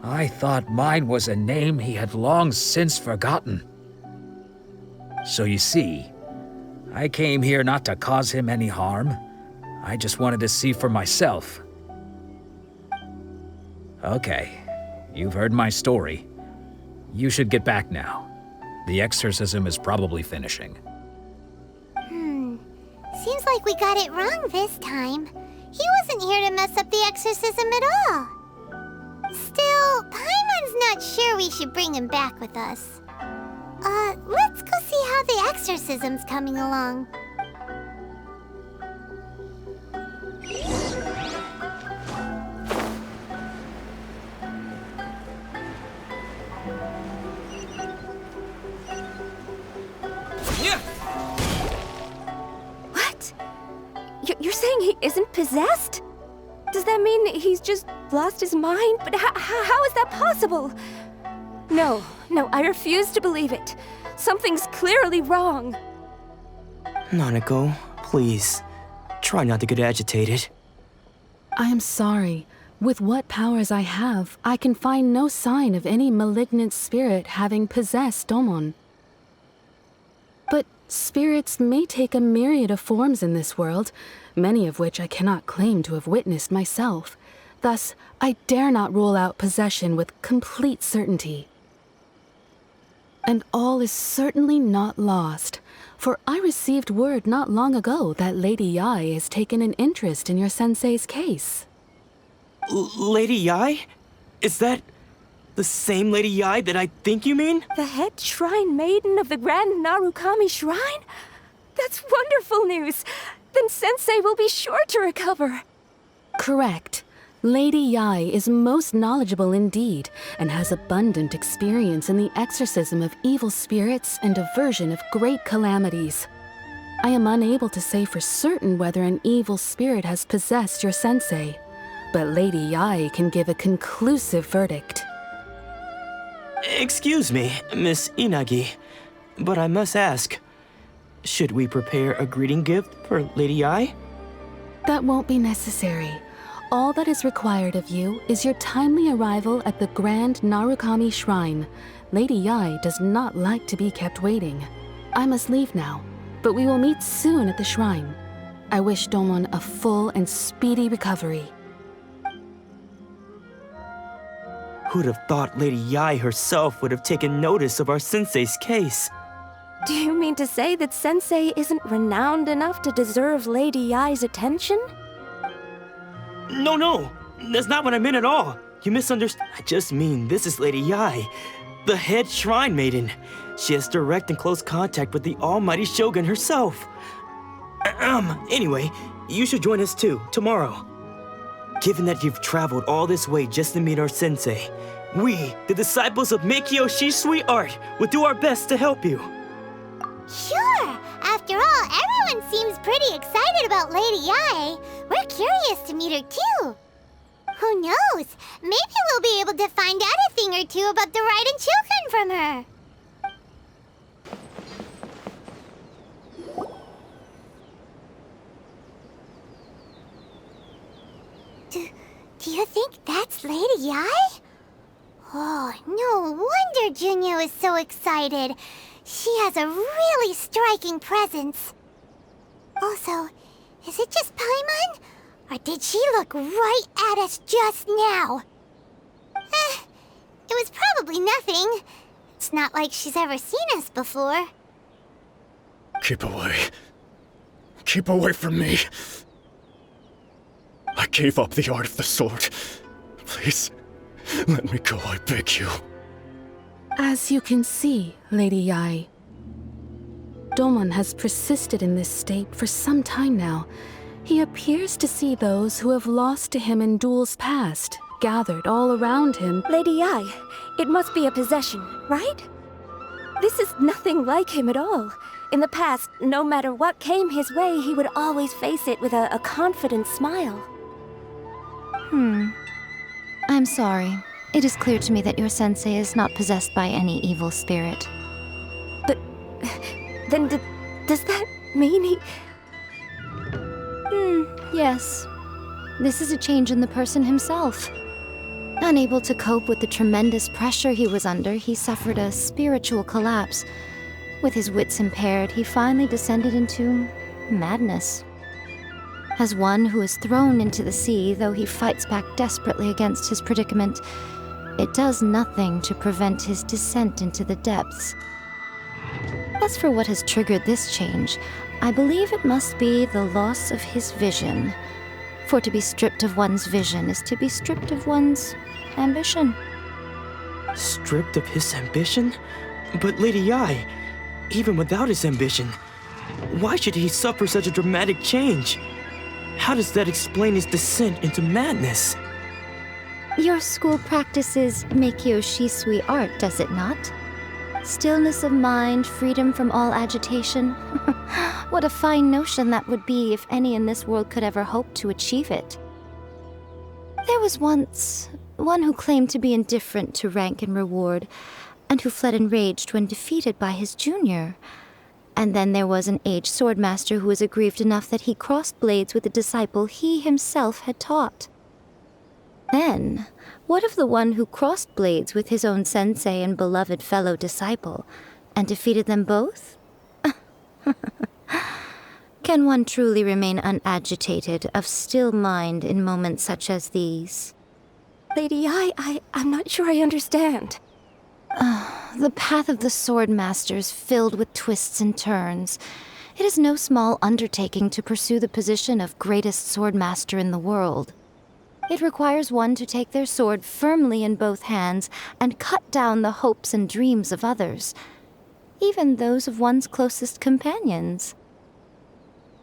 I thought mine was a name he had long since forgotten. So you see, I came here not to cause him any harm. I just wanted to see for myself. Okay, you've heard my story. You should get back now. The exorcism is probably finishing. Seems like we got it wrong this time. He wasn't here to mess up the exorcism at all. Still, Paimon's not sure we should bring him back with us. Let's go see how the exorcism's coming along. You're saying he isn't possessed? Does that mean he's just lost his mind? But how is that possible? No, I refuse to believe it. Something's clearly wrong. Nanako, please, try not to get agitated. I am sorry. With what powers I have, I can find no sign of any malignant spirit having possessed Domon. But spirits may take a myriad of forms in this world, many of which I cannot claim to have witnessed myself. Thus, I dare not rule out possession with complete certainty. And all is certainly not lost, for I received word not long ago that Lady Yai has taken an interest in your sensei's case. Lady Yai? Is that the same Lady Yai that I think you mean? The head shrine maiden of the Grand Narukami Shrine? That's wonderful news! Then Sensei will be sure to recover. Correct. Lady Yai is most knowledgeable indeed, and has abundant experience in the exorcism of evil spirits and aversion of great calamities. I am unable to say for certain whether an evil spirit has possessed your sensei, but Lady Yae can give a conclusive verdict. Excuse me, Miss Inagi, but I must ask, should we prepare a greeting gift for Lady Ai? That won't be necessary. All that is required of you is your timely arrival at the Grand Narukami Shrine. Lady Yae does not like to be kept waiting. I must leave now, but we will meet soon at the shrine. I wish Domon a full and speedy recovery. Who'd have thought Lady Yae herself would have taken notice of our sensei's case? Do you mean to say that Sensei isn't renowned enough to deserve Lady Yae's attention? No, that's not what I meant at all. You misunderstood. I just mean this is Lady Yae, the head shrine maiden. She has direct and close contact with the almighty Shogun herself. Anyway, you should join us too, tomorrow. Given that you've traveled all this way just to meet our sensei, we, the disciples of Meikyo Shisui Art, will do our best to help you. Sure! After all, everyone seems pretty excited about Lady Yae. We're curious to meet her too. Who knows? Maybe we'll be able to find out a thing or two about the Raiden children from her. Do you think that's Lady Yae? Oh, no wonder Junyo is so excited. She has a really striking presence. Also, is it just Paimon? Or did she look right at us just now? It was probably nothing. It's not like she's ever seen us before. Keep away. Keep away from me. I gave up the art of the sword. Please, let me go, I beg you. As you can see, Lady Yae, Domon has persisted in this state for some time now. He appears to see those who have lost to him in duels past, gathered all around him. Lady Yae, it must be a possession, right? This is nothing like him at all. In the past, no matter what came his way, he would always face it with a confident smile. I'm sorry. It is clear to me that your sensei is not possessed by any evil spirit. But then does that mean he... Yes. This is a change in the person himself. Unable to cope with the tremendous pressure he was under, he suffered a spiritual collapse. With his wits impaired, he finally descended into madness. As one who is thrown into the sea, though he fights back desperately against his predicament, it does nothing to prevent his descent into the depths. As for what has triggered this change, I believe it must be the loss of his vision. For to be stripped of one's vision is to be stripped of one's ambition. Stripped of his ambition? But Lady Yae, even without his ambition, why should he suffer such a dramatic change? How does that explain his descent into madness? Your school practices Meikyo Shisui art, does it not? Stillness of mind, freedom from all agitation. What a fine notion that would be if any in this world could ever hope to achieve it. There was once one who claimed to be indifferent to rank and reward, and who fled enraged when defeated by his junior. And then there was an aged swordmaster who was aggrieved enough that he crossed blades with a disciple he himself had taught. Then, what of the one who crossed blades with his own sensei and beloved fellow disciple, and defeated them both? Can one truly remain unagitated, of still mind in moments such as these? Lady Yae, I'm not sure I understand. The path of the swordmaster is filled with twists and turns. It is no small undertaking to pursue the position of greatest swordmaster in the world. It requires one to take their sword firmly in both hands and cut down the hopes and dreams of others, even those of one's closest companions.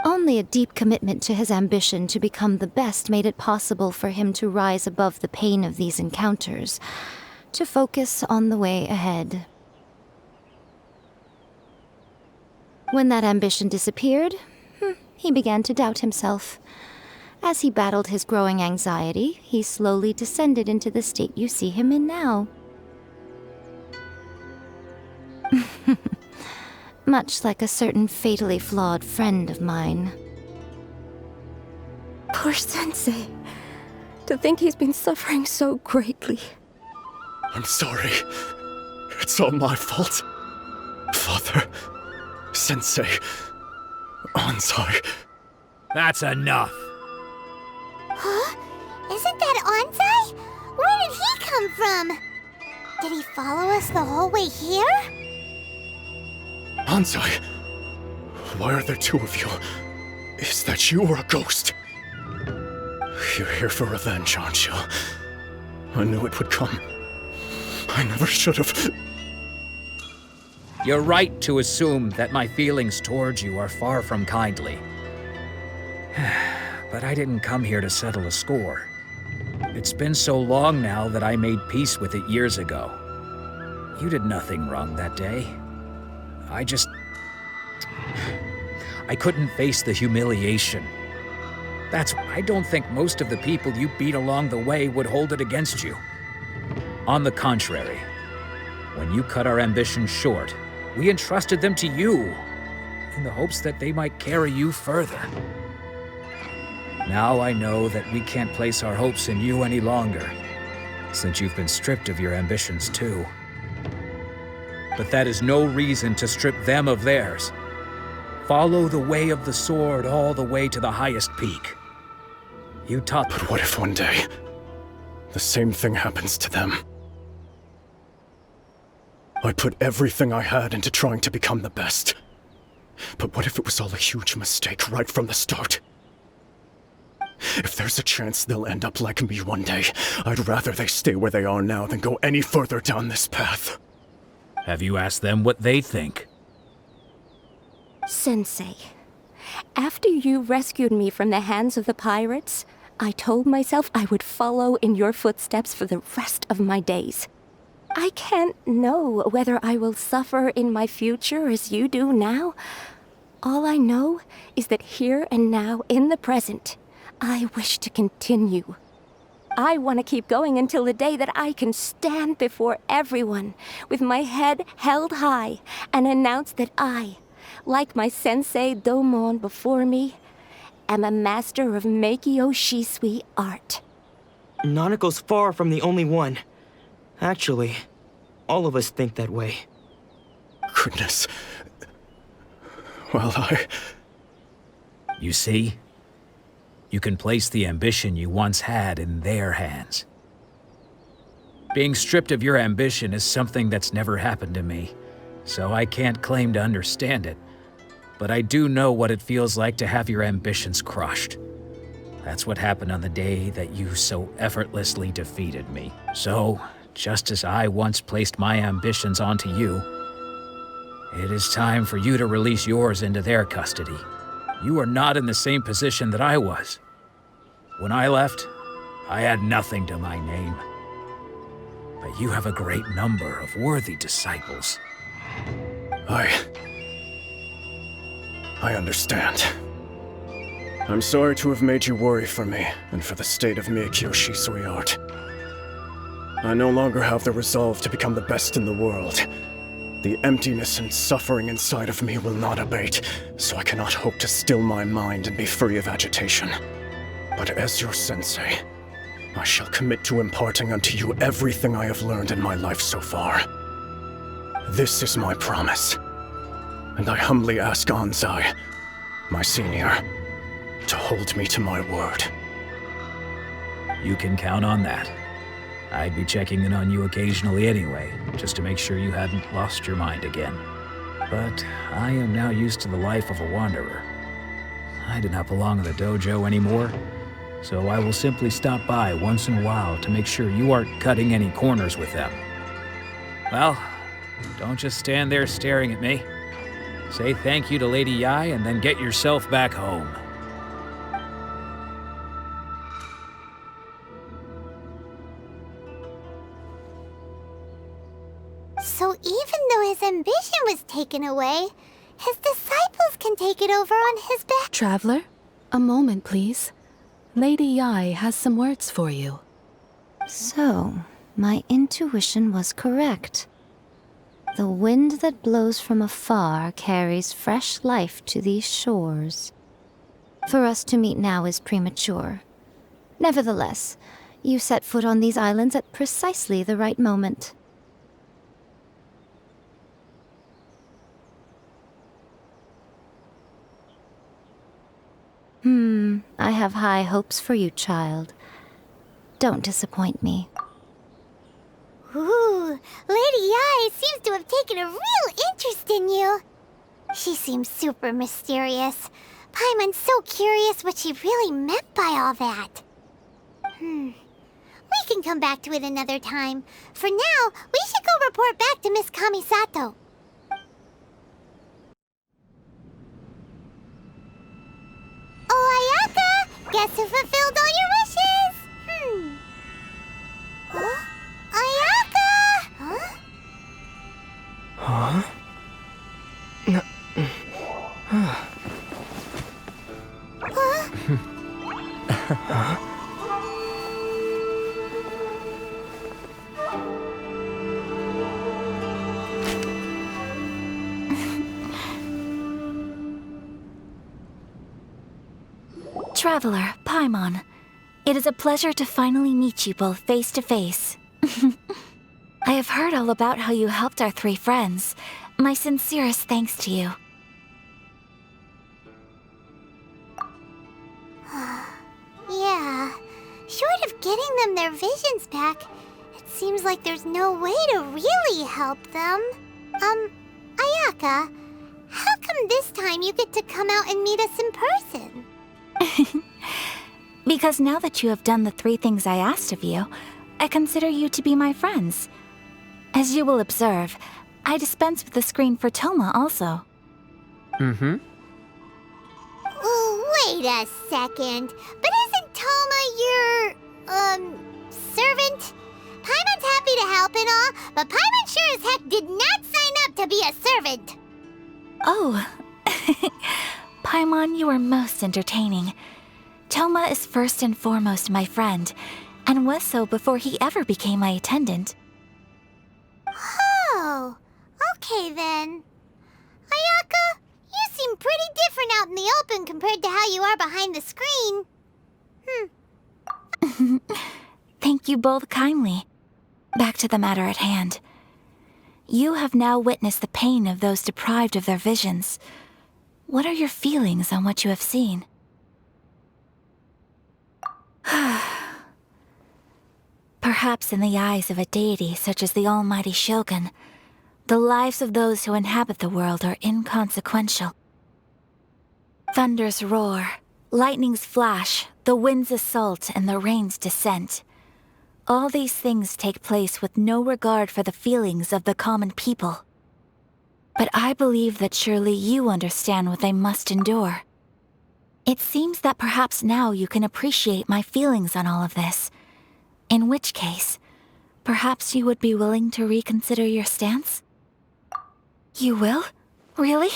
Only a deep commitment to his ambition to become the best made it possible for him to rise above the pain of these encounters, to focus on the way ahead. When that ambition disappeared, he began to doubt himself. As he battled his growing anxiety, he slowly descended into the state you see him in now. Much like a certain fatally flawed friend of mine. Poor Sensei. To think he's been suffering so greatly. I'm sorry. It's all my fault. Father, Sensei, Anzai. That's enough. Huh? Isn't that Anzai? Where did he come from? Did he follow us the whole way here? Anzai, why are there two of you? Is that you or a ghost? You're here for revenge, aren't you? I knew it would come. I never should have. You're right to assume that my feelings towards you are far from kindly. But I didn't come here to settle a score. It's been so long now that I made peace with it years ago. You did nothing wrong that day. I couldn't face the humiliation. That's why I don't think most of the people you beat along the way would hold it against you. On the contrary, when you cut our ambitions short, we entrusted them to you, in the hopes that they might carry you further. Now I know that we can't place our hopes in you any longer, since you've been stripped of your ambitions too. But that is no reason to strip them of theirs. Follow the way of the sword all the way to the highest peak. You taught. But what if one day, the same thing happens to them? I put everything I had into trying to become the best. But what if it was all a huge mistake right from the start? If there's a chance they'll end up like me one day, I'd rather they stay where they are now than go any further down this path. Have you asked them what they think? Sensei, after you rescued me from the hands of the pirates, I told myself I would follow in your footsteps for the rest of my days. I can't know whether I will suffer in my future as you do now. All I know is that here and now, in the present, I wish to continue. I want to keep going until the day that I can stand before everyone with my head held high and announce that I, like my sensei Domon before me, am a master of Meikyo Shisui art. Nanako's far from the only one. Actually, all of us think that way. Goodness. Well, You see? You can place the ambition you once had in their hands. Being stripped of your ambition is something that's never happened to me, so I can't claim to understand it. But I do know what it feels like to have your ambitions crushed. That's what happened on the day that you so effortlessly defeated me. So, just as I once placed my ambitions onto you, it is time for you to release yours into their custody. You are not in the same position that I was. When I left, I had nothing to my name. But you have a great number of worthy disciples. I understand. I'm sorry to have made you worry for me, and for the state of Meikyo Shisui art. I no longer have the resolve to become the best in the world. The emptiness and suffering inside of me will not abate, so I cannot hope to still my mind and be free of agitation. But as your sensei, I shall commit to imparting unto you everything I have learned in my life so far. This is my promise, and I humbly ask Anzai, my senior, to hold me to my word. You can count on that. I'd be checking in on you occasionally anyway, just to make sure you hadn't lost your mind again. But I am now used to the life of a wanderer. I do not belong in the dojo anymore, so I will simply stop by once in a while to make sure you aren't cutting any corners with them. Well, don't just stand there staring at me. Say thank you to Lady Yai and then get yourself back home. So even though his ambition was taken away, his disciples can take it over on his back. Traveler, a moment, please. Lady Yai has some words for you. So, my intuition was correct. The wind that blows from afar carries fresh life to these shores. For us to meet now is premature. Nevertheless, you set foot on these islands at precisely the right moment. I have high hopes for you, child. Don't disappoint me. Ooh, Lady Yai seems to have taken a real interest in you. She seems super mysterious. Paimon's so curious what she really meant by all that. We can come back to it another time. For now, we should go report back to Miss Kamisato. Oh, Ayaka! Guess who fulfilled all your wishes? Huh? Ayaka! Huh? Huh? Traveler, Paimon, it is a pleasure to finally meet you both face to face. I have heard all about how you helped our three friends. My sincerest thanks to you. Yeah, short of getting them their visions back, it seems like there's no way to really help them. Ayaka, how come this time you get to come out and meet us in person? Because now that you have done the three things I asked of you, I consider you to be my friends. As you will observe, I dispense with the screen for Toma also. Ooh, wait a second. But isn't Toma your, servant? Paimon's happy to help and all, but Paimon sure as heck did not sign up to be a servant. Oh. Paimon, you are most entertaining. Toma is first and foremost my friend, and was so before he ever became my attendant. Oh, okay then. Ayaka, you seem pretty different out in the open compared to how you are behind the screen. Thank you both kindly. Back to the matter at hand. You have now witnessed the pain of those deprived of their visions. What are your feelings on what you have seen? Perhaps in the eyes of a deity such as the almighty Shogun, the lives of those who inhabit the world are inconsequential. Thunders roar, lightnings flash, the winds assault, and the rains descent. All these things take place with no regard for the feelings of the common people. But I believe that surely you understand what they must endure. It seems that perhaps now you can appreciate my feelings on all of this. In which case, perhaps you would be willing to reconsider your stance? You will? Really?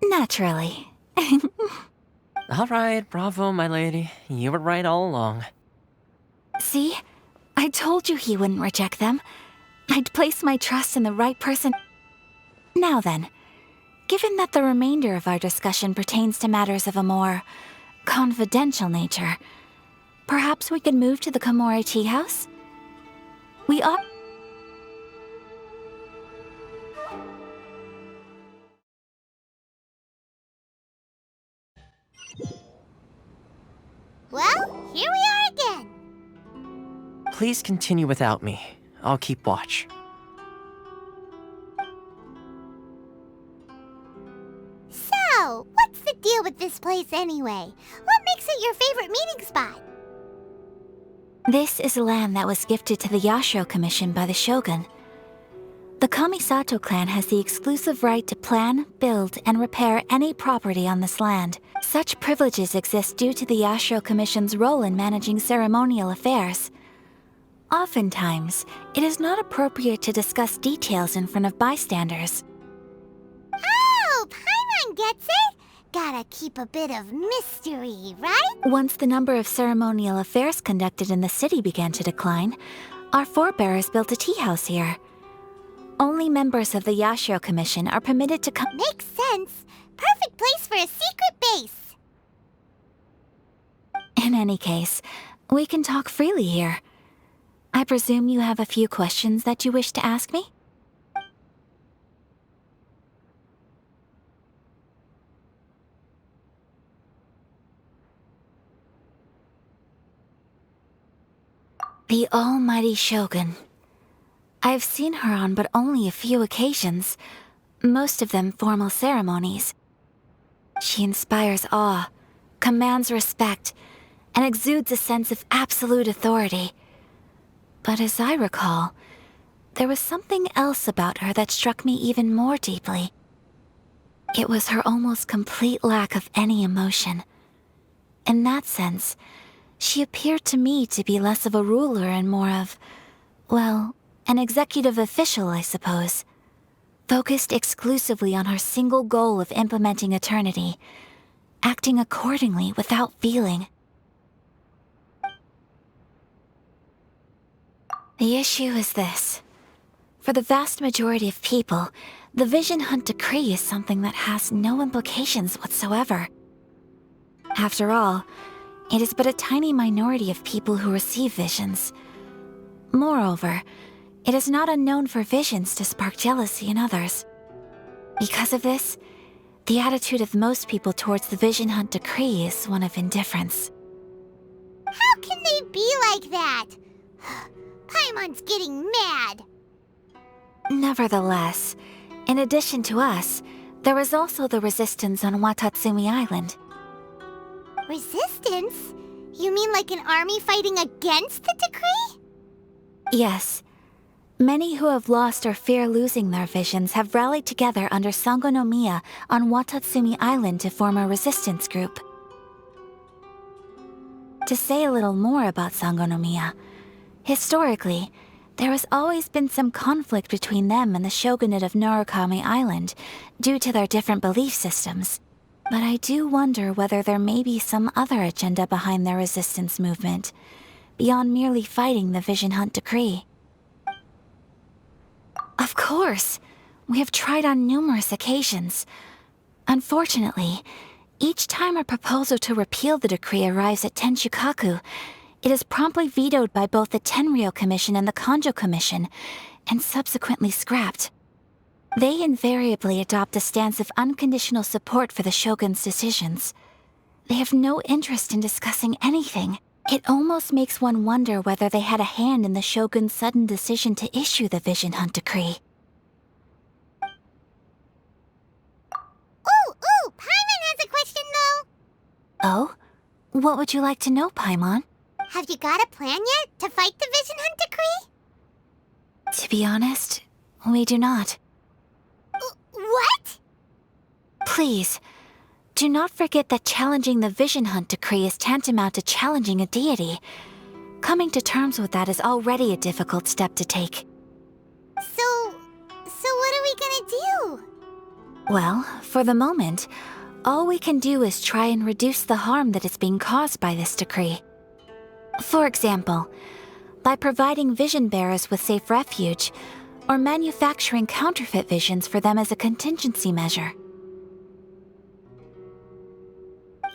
Naturally. All right, bravo, my lady. You were right all along. See? I told you he wouldn't reject them. I'd place my trust in the right person. Now then, given that the remainder of our discussion pertains to matters of a more confidential nature, perhaps we could move to the Komore Tea House? We ought... Well, here we are again. Please continue without me. I'll keep watch. So, what's the deal with this place anyway? What makes it your favorite meeting spot? This is land that was gifted to the Yashiro Commission by the Shogun. The Kamisato clan has the exclusive right to plan, build, and repair any property on this land. Such privileges exist due to the Yashiro Commission's role in managing ceremonial affairs. Oftentimes, it is not appropriate to discuss details in front of bystanders. gets it? Gotta keep a bit of mystery, right? Once the number of ceremonial affairs conducted in the city began to decline, our forebears built a tea house here. Only members of the Yashiro Commission are permitted to come. Makes sense. Perfect place for a secret base. In any case, we can talk freely here. I presume you have a few questions that you wish to ask me? The almighty Shogun. I've seen her on but only a few occasions, most of them formal ceremonies. She inspires awe, commands respect, and exudes a sense of absolute authority. But as I recall, there was something else about her that struck me even more deeply. It was her almost complete lack of any emotion. In that sense, she appeared to me to be less of a ruler and more of, well, an executive official, I suppose. Focused exclusively on her single goal of implementing eternity, acting accordingly without feeling. The issue is this. For the vast majority of people, the Vision Hunt Decree is something that has no implications whatsoever. After all, it is but a tiny minority of people who receive visions. Moreover, it is not unknown for visions to spark jealousy in others. Because of this, the attitude of most people towards the Vision Hunt Decree is one of indifference. How can they be like that? Paimon's getting mad. Nevertheless, in addition to us, there is also the resistance on Watatsumi Island. Resistance? You mean like an army fighting against the decree? Yes. Many who have lost or fear losing their visions have rallied together under Sango no Miya on Watatsumi Island to form a resistance group. To say a little more about Sango no Miya, historically, there has always been some conflict between them and the shogunate of Narukami Island due to their different belief systems. But I do wonder whether there may be some other agenda behind their resistance movement, beyond merely fighting the Vision Hunt Decree. Of course! We have tried on numerous occasions. Unfortunately, each time a proposal to repeal the decree arrives at Tenshukaku, it is promptly vetoed by both the Tenryou Commission and the Kanjo Commission, and subsequently scrapped. They invariably adopt a stance of unconditional support for the Shogun's decisions. They have no interest in discussing anything. It almost makes one wonder whether they had a hand in the Shogun's sudden decision to issue the Vision Hunt Decree. Ooh, Paimon has a question though. Oh? What would you like to know, Paimon? Have you got a plan yet to fight the Vision Hunt Decree? To be honest, we do not. What? Please, do not forget that challenging the Vision Hunt Decree is tantamount to challenging a deity. Coming to terms with that is already a difficult step to take. So what are we gonna do? Well, for the moment, all we can do is try and reduce the harm that is being caused by this decree. For example, by providing vision bearers with safe refuge, or manufacturing counterfeit visions for them as a contingency measure.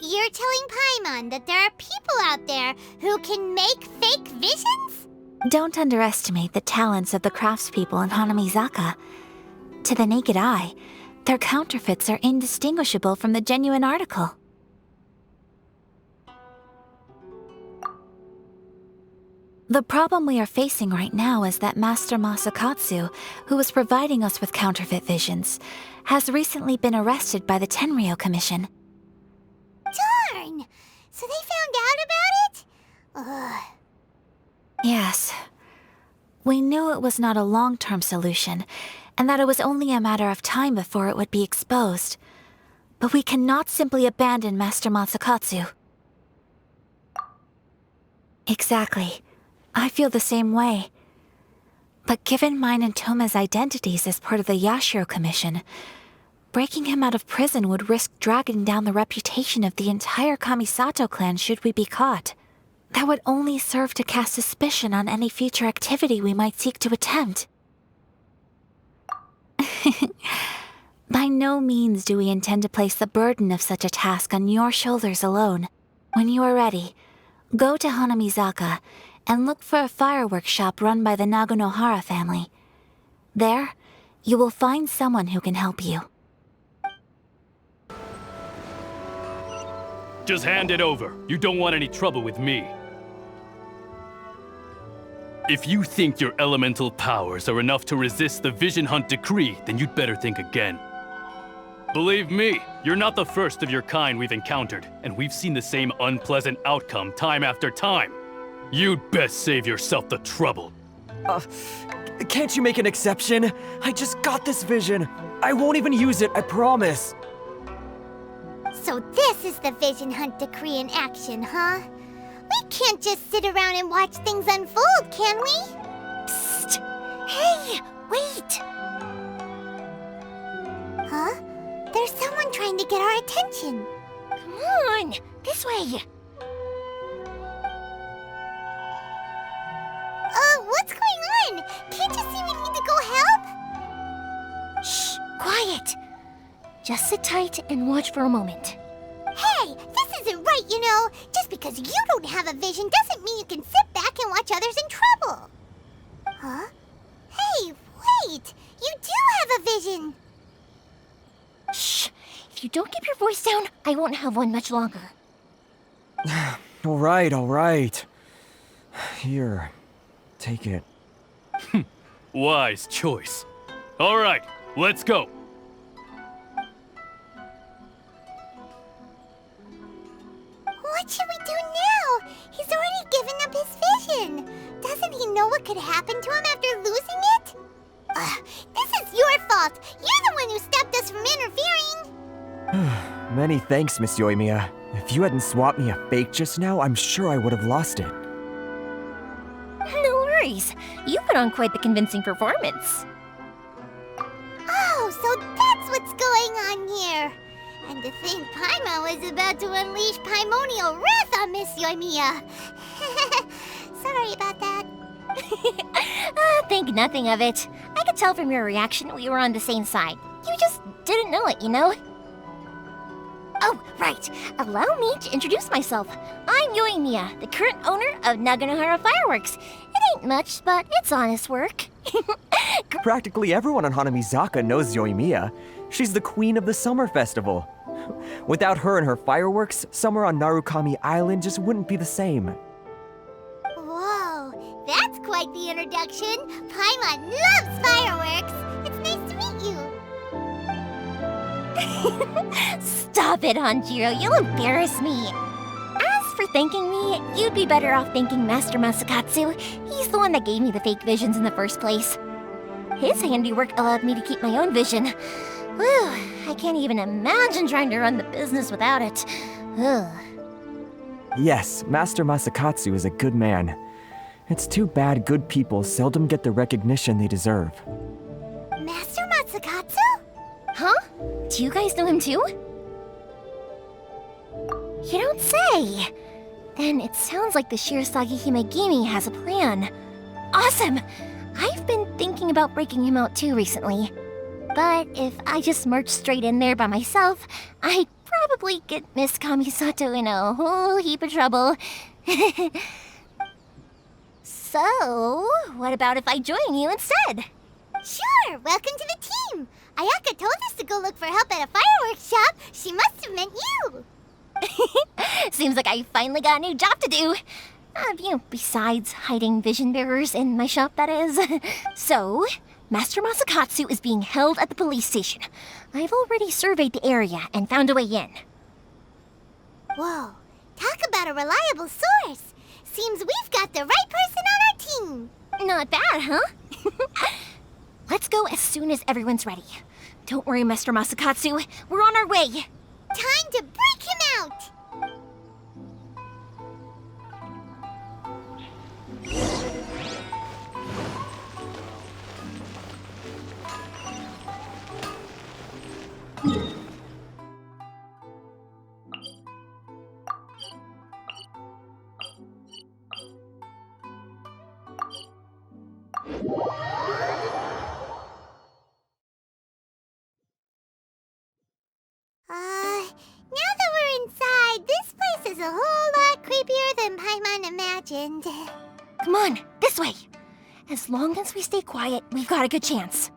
You're telling Paimon that there are people out there who can make fake visions? Don't underestimate the talents of the craftspeople in Hanamizaka. To the naked eye, their counterfeits are indistinguishable from the genuine article. The problem we are facing right now is that Master Masakatsu, who was providing us with counterfeit visions, has recently been arrested by the Tenryou Commission. Darn! So they found out about it? Ugh. Yes. We knew it was not a long-term solution, and that it was only a matter of time before it would be exposed. But we cannot simply abandon Master Masakatsu. Exactly. I feel the same way. But given mine and Toma's identities as part of the Yashiro Commission, Breaking him out of prison would risk dragging down the reputation of the entire Kamisato clan should we be caught. That would only serve to cast suspicion on any future activity we might seek to attempt. By no means do we intend to place the burden of such a task on your shoulders alone. When you are ready, go to Hanamizaka and look for a fireworks shop run by the Naganohara family. There, you will find someone who can help you. Just hand it over. You don't want any trouble with me. If you think your elemental powers are enough to resist the Vision Hunt decree, then you'd better think again. Believe me, you're not the first of your kind we've encountered, and we've seen the same unpleasant outcome time after time. You'd best save yourself the trouble. Can't you make an exception? I just got this vision. I won't even use it, I promise. So this is the Vision Hunt decree in action, huh? We can't just sit around and watch things unfold, can we? Psst! Hey, wait! Huh? There's someone trying to get our attention. Come on, this way. What's going on? Can't you see we need to go help? Shh, quiet. Just sit tight and watch for a moment. Hey, this isn't right, you know. Just because you don't have a vision doesn't mean you can sit back and watch others in trouble. Huh? Hey, wait! You do have a vision! Shh! If you don't keep your voice down, I won't have one much longer. All right. Here, take it. Wise choice. All right, let's go. What should we do now? He's already given up his vision. Doesn't he know what could happen to him after losing it? This is your fault. You're the one who stopped us from interfering. Many thanks, Miss Yoimiya. If you hadn't swapped me a fake just now, I'm sure I would have lost it. No worries. You put on quite the convincing performance. Oh, so that's what's going on here. And to think Paimon was about to unleash Paimonial wrath on Miss Yoimiya. Sorry about that. Think nothing of it. I could tell from your reaction we were on the same side. You just didn't know it, you know? Oh, right. Allow me to introduce myself. I'm Yoimiya, the current owner of Naganohara Fireworks. It ain't much, but it's honest work. Practically everyone on Hanamizaka knows Yoimiya. She's the queen of the summer festival. Without her and her fireworks, summer on Narukami Island just wouldn't be the same. Whoa, that's quite the introduction. Paimon loves fireworks. It's nice to meet you. Stop it, Hanjiro. You'll embarrass me. As for thanking me, you'd be better off thanking Master Masakatsu. He's the one that gave me the fake visions in the first place. His handiwork allowed me to keep my own vision. Whew, I can't even imagine trying to run the business without it. Ugh. Yes, Master Masakatsu is a good man. It's too bad good people seldom get the recognition they deserve. Master Masakatsu? Huh? Do you guys know him too? You don't say! Then it sounds like the Shirasagi Himegimi has a plan. Awesome! I've been thinking about breaking him out too recently. But if I just marched straight in there by myself, I'd probably get Miss Kamisato in a whole heap of trouble. So, what about if I join you instead? Sure, welcome to the team. Ayaka told us to go look for help at a fireworks shop. She must have meant you. Seems like I finally got a new job to do. Besides hiding vision bearers in my shop, that is. So, Master Masakatsu is being held at the police station. I've already surveyed the area and found a way in. Whoa, talk about a reliable source. Seems we've got the right person on our team. Not bad, huh? Let's go as soon as everyone's ready. Don't worry, Master Masakatsu. We're on our way. Time to break him out! Now that we're inside, this place is a whole lot creepier than Paimon imagined. Come on, this way. As long as we stay quiet, we've got a good chance.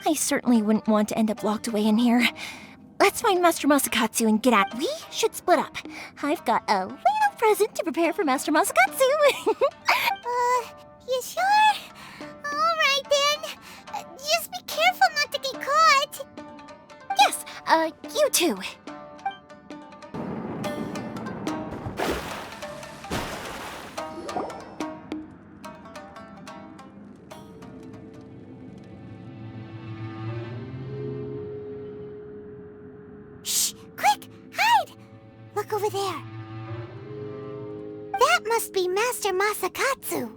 I certainly wouldn't want to end up locked away in here. Let's find Master Masakatsu and get out. We should split up. I've got a little present to prepare for Master Masakatsu. You sure? Alright then. Just be careful not to get caught. Yes, you too. Shh! Quick! Hide! Look over there. That must be Master Masakatsu.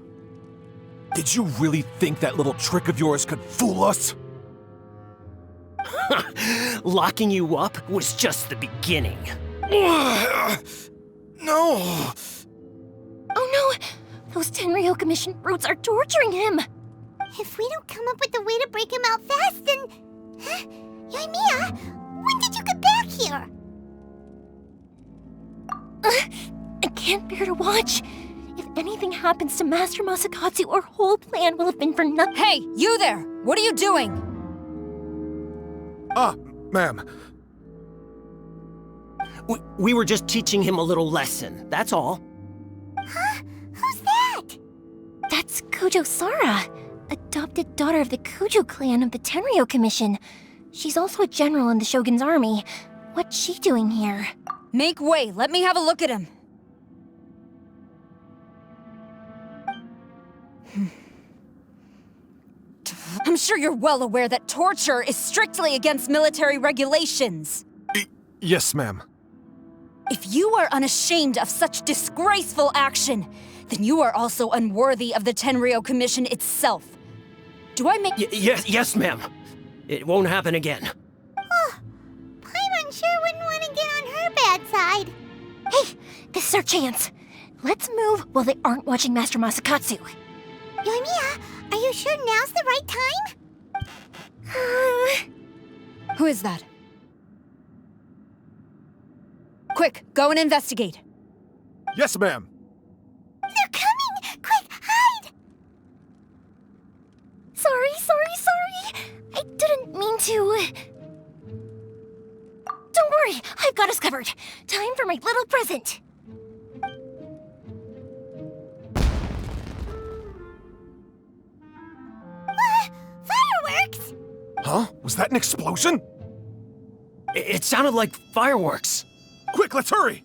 Did you really think that little trick of yours could fool us? Locking you up was just the beginning. No! Oh no! Those Tenryo Commission brutes are torturing him! If we don't come up with a way to break him out fast, then... Huh? Yoimiya, when did you get back here? I can't bear to watch. If anything happens to Master Masakatsu, our whole plan will have been for nothing. Hey, you there! What are you doing? Ma'am. We were just teaching him a little lesson, that's all. Huh? Who's that? That's Kujo Sara, adopted daughter of the Kujo clan of the Tenryo Commission. She's also a general in the Shogun's army. What's she doing here? Make way, let me have a look at him. I'm sure you're well aware that torture is strictly against military regulations. Yes, ma'am. If you are unashamed of such disgraceful action, then you are also unworthy of the Tenryo Commission itself. Do I make— Yes, ma'am. It won't happen again. Oh, Paimon sure wouldn't want to get on her bad side. Hey, this is our chance. Let's move while they aren't watching Master Masakatsu. Yoimiya, are you sure now's the right time? Who is that? Quick, go and investigate. Yes, ma'am. They're coming! Quick, hide! Sorry. I didn't mean to. Don't worry, I've got us covered. Time for my little present. Fireworks! Huh? Was that an explosion? It sounded like fireworks. Quick, let's hurry!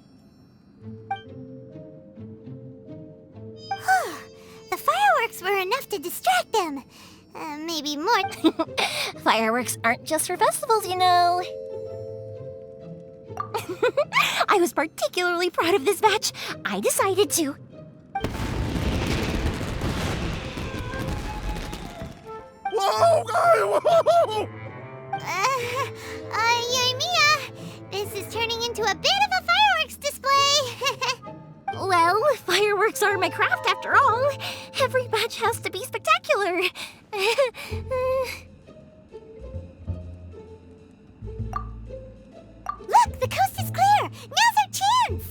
The fireworks were enough to distract them. Maybe more. Fireworks aren't just for festivals, you know. I was particularly proud of this batch. I decided to. Whoa! Whoa! Yoimiya, this is turning into a bit of a fireworks display. Well, fireworks are my craft after all. Every batch has to be spectacular. Look, the coast is clear. Now's our chance.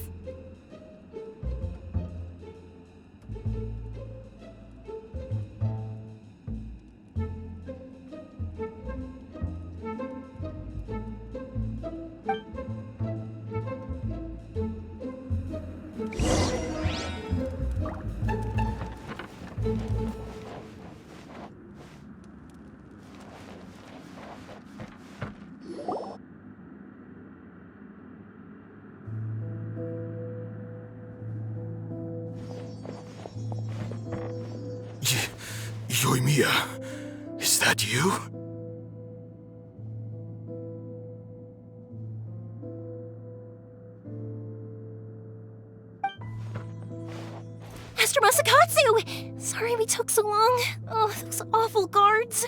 Yoimiya, is that you? Master Masakatsu! Sorry we took so long. Oh, those awful guards.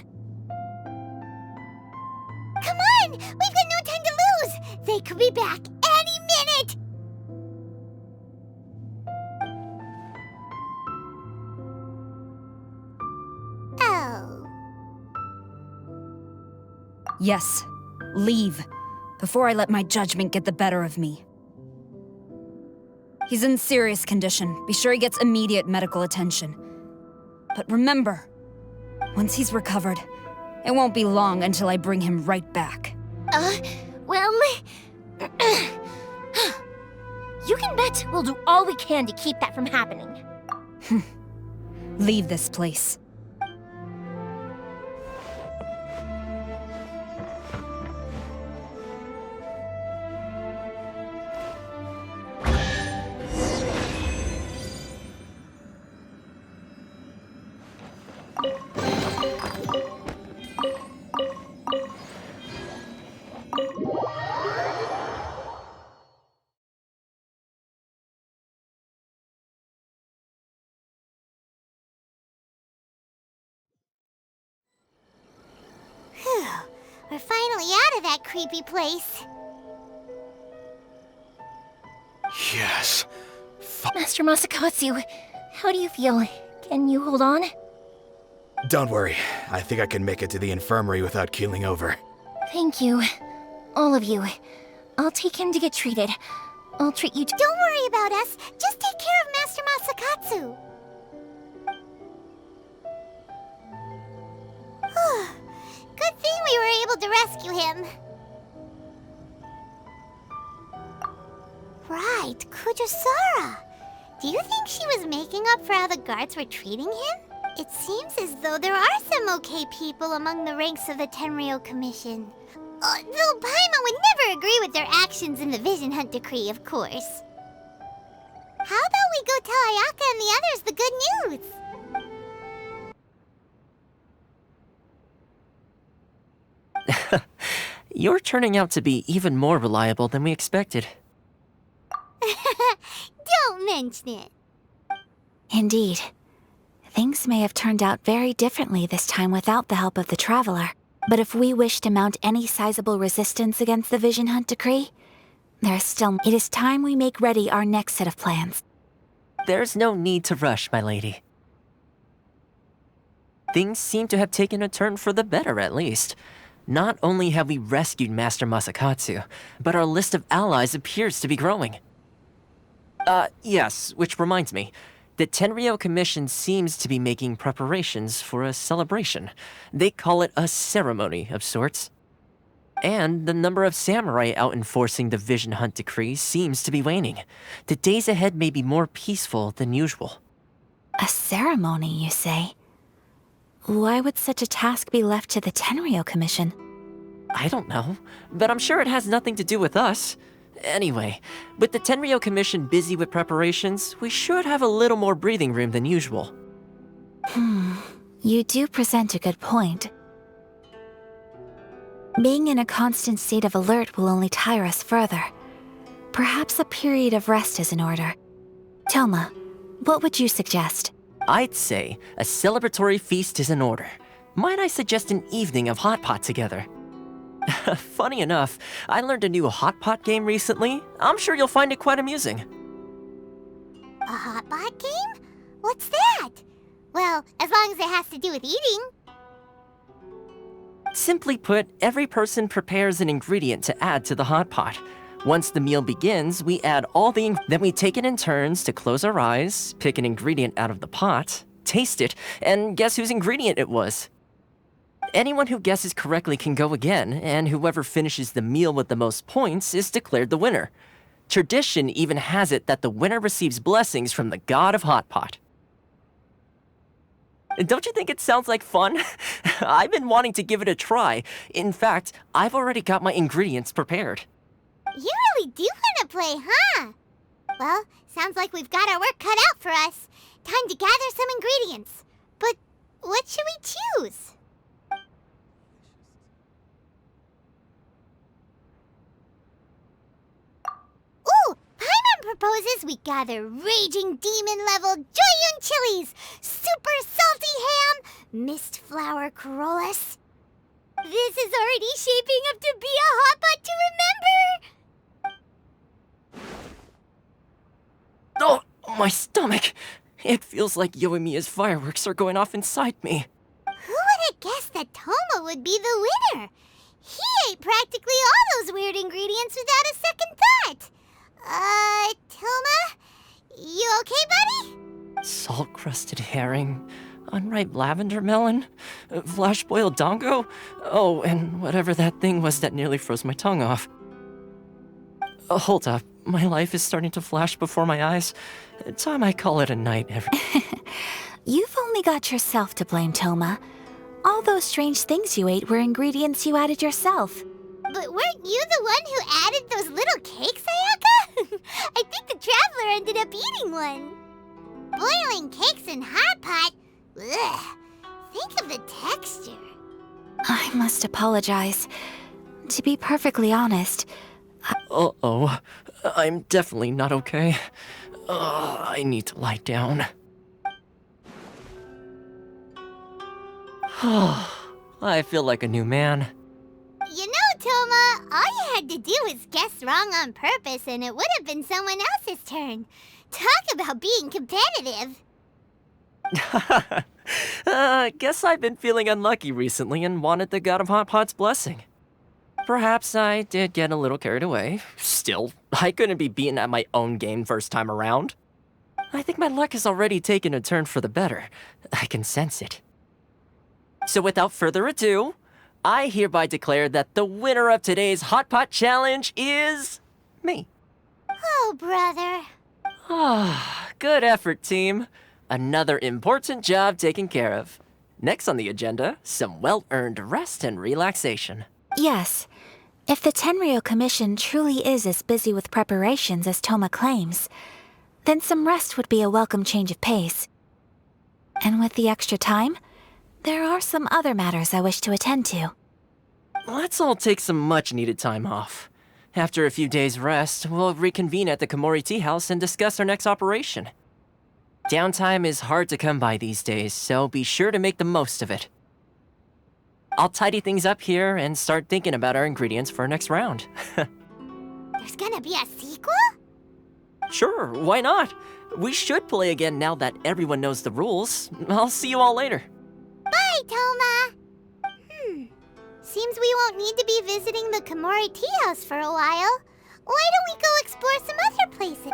Come on! We've got no time to lose! They could be back any minute! Yes, leave, before I let my judgment get the better of me. He's in serious condition. Be sure he gets immediate medical attention. But remember, once he's recovered, it won't be long until I bring him right back. Well... You can bet we'll do all we can to keep that from happening. Leave this place. Phew, we're finally out of that creepy place. Yes. Master Masakatsu, how do you feel? Can you hold on? Don't worry. I think I can make it to the infirmary without keeling over. Thank you. All of you. I'll take him to get treated. I'll treat you. Don't worry about us. Just take care of Master Masakatsu. Good thing we were able to rescue him. Right, Kujusara. Do you think she was making up for how the guards were treating him? It seems as though there are some okay people among the ranks of the Tenryou Commission. Though Paimon would never agree with their actions in the Vision Hunt Decree, of course. How about we go tell Ayaka and the others the good news? You're turning out to be even more reliable than we expected. Don't mention it. Indeed. Things may have turned out very differently this time without the help of the Traveler. But if we wish to mount any sizable resistance against the Vision Hunt Decree, it is time we make ready our next set of plans. There's no need to rush, my lady. Things seem to have taken a turn for the better, at least. Not only have we rescued Master Masakatsu, but our list of allies appears to be growing. Yes, which reminds me. The Tenryou Commission seems to be making preparations for a celebration. They call it a ceremony of sorts. And the number of samurai out enforcing the Vision Hunt Decree seems to be waning. The days ahead may be more peaceful than usual. A ceremony, you say? Why would such a task be left to the Tenryou Commission? I don't know, but I'm sure it has nothing to do with us. Anyway, with the Tenryou Commission busy with preparations, we should have a little more breathing room than usual. You do present a good point. Being in a constant state of alert will only tire us further. Perhaps a period of rest is in order. Toma, what would you suggest? I'd say a celebratory feast is in order. Might I suggest an evening of hot pot together? Funny enough, I learned a new hot pot game recently. I'm sure you'll find it quite amusing. A hot pot game? What's that? Well, as long as it has to do with eating. Simply put, every person prepares an ingredient to add to the hot pot. Once the meal begins, we add all the then we take it in turns to close our eyes, pick an ingredient out of the pot, taste it, and guess whose ingredient it was. Anyone who guesses correctly can go again, and whoever finishes the meal with the most points is declared the winner. Tradition even has it that the winner receives blessings from the god of hot pot. Don't you think it sounds like fun? I've been wanting to give it a try. In fact, I've already got my ingredients prepared. You really do want to play, huh? Well, sounds like we've got our work cut out for us. Time to gather some ingredients. But what should we choose? Ooh! Paimon proposes we gather raging demon-level Joyun chilies, super salty ham, mist flower corollas. This is already shaping up to be a hot pot to remember! Oh, my stomach! It feels like Yoimiya's fireworks are going off inside me. Who would have guessed that Toma would be the winner? He ate practically all those weird ingredients without a second thought. Toma? You okay, buddy? Salt-crusted herring, unripe lavender melon, flash-boiled dongo. Oh, and whatever that thing was that nearly froze my tongue off. Hold up, my life is starting to flash before my eyes. Time I call it a night every... You've only got yourself to blame, Toma. All those strange things you ate were ingredients you added yourself. But weren't you the one who added those little cakes, Ayaka? I think the traveler ended up eating one. Boiling cakes in hot pot? Ugh. Think of the texture. I must apologize. To be perfectly honest... Uh-oh. I'm definitely not okay. I need to lie down. I feel like a new man. You know, Toma, all you had to do was guess wrong on purpose and it would have been someone else's turn. Talk about being competitive. Guess I've been feeling unlucky recently and wanted the God of Hot Pot's blessing. Perhaps I did get a little carried away. Still, I couldn't be beaten at my own game first time around. I think my luck has already taken a turn for the better. I can sense it. So without further ado, I hereby declare that the winner of today's Hot Pot Challenge is... me. Oh, brother. Good effort, team. Another important job taken care of. Next on the agenda, some well-earned rest and relaxation. Yes. If the Tenryou Commission truly is as busy with preparations as Toma claims, then some rest would be a welcome change of pace. And with the extra time, there are some other matters I wish to attend to. Let's all take some much-needed time off. After a few days' rest, we'll reconvene at the Komori Tea House and discuss our next operation. Downtime is hard to come by these days, so be sure to make the most of it. I'll tidy things up here and start thinking about our ingredients for our next round. There's gonna be a sequel? Sure, why not? We should play again now that everyone knows the rules. I'll see you all later. Bye, Toma! Seems we won't need to be visiting the Komori Tea House for a while. Why don't we go explore some other places?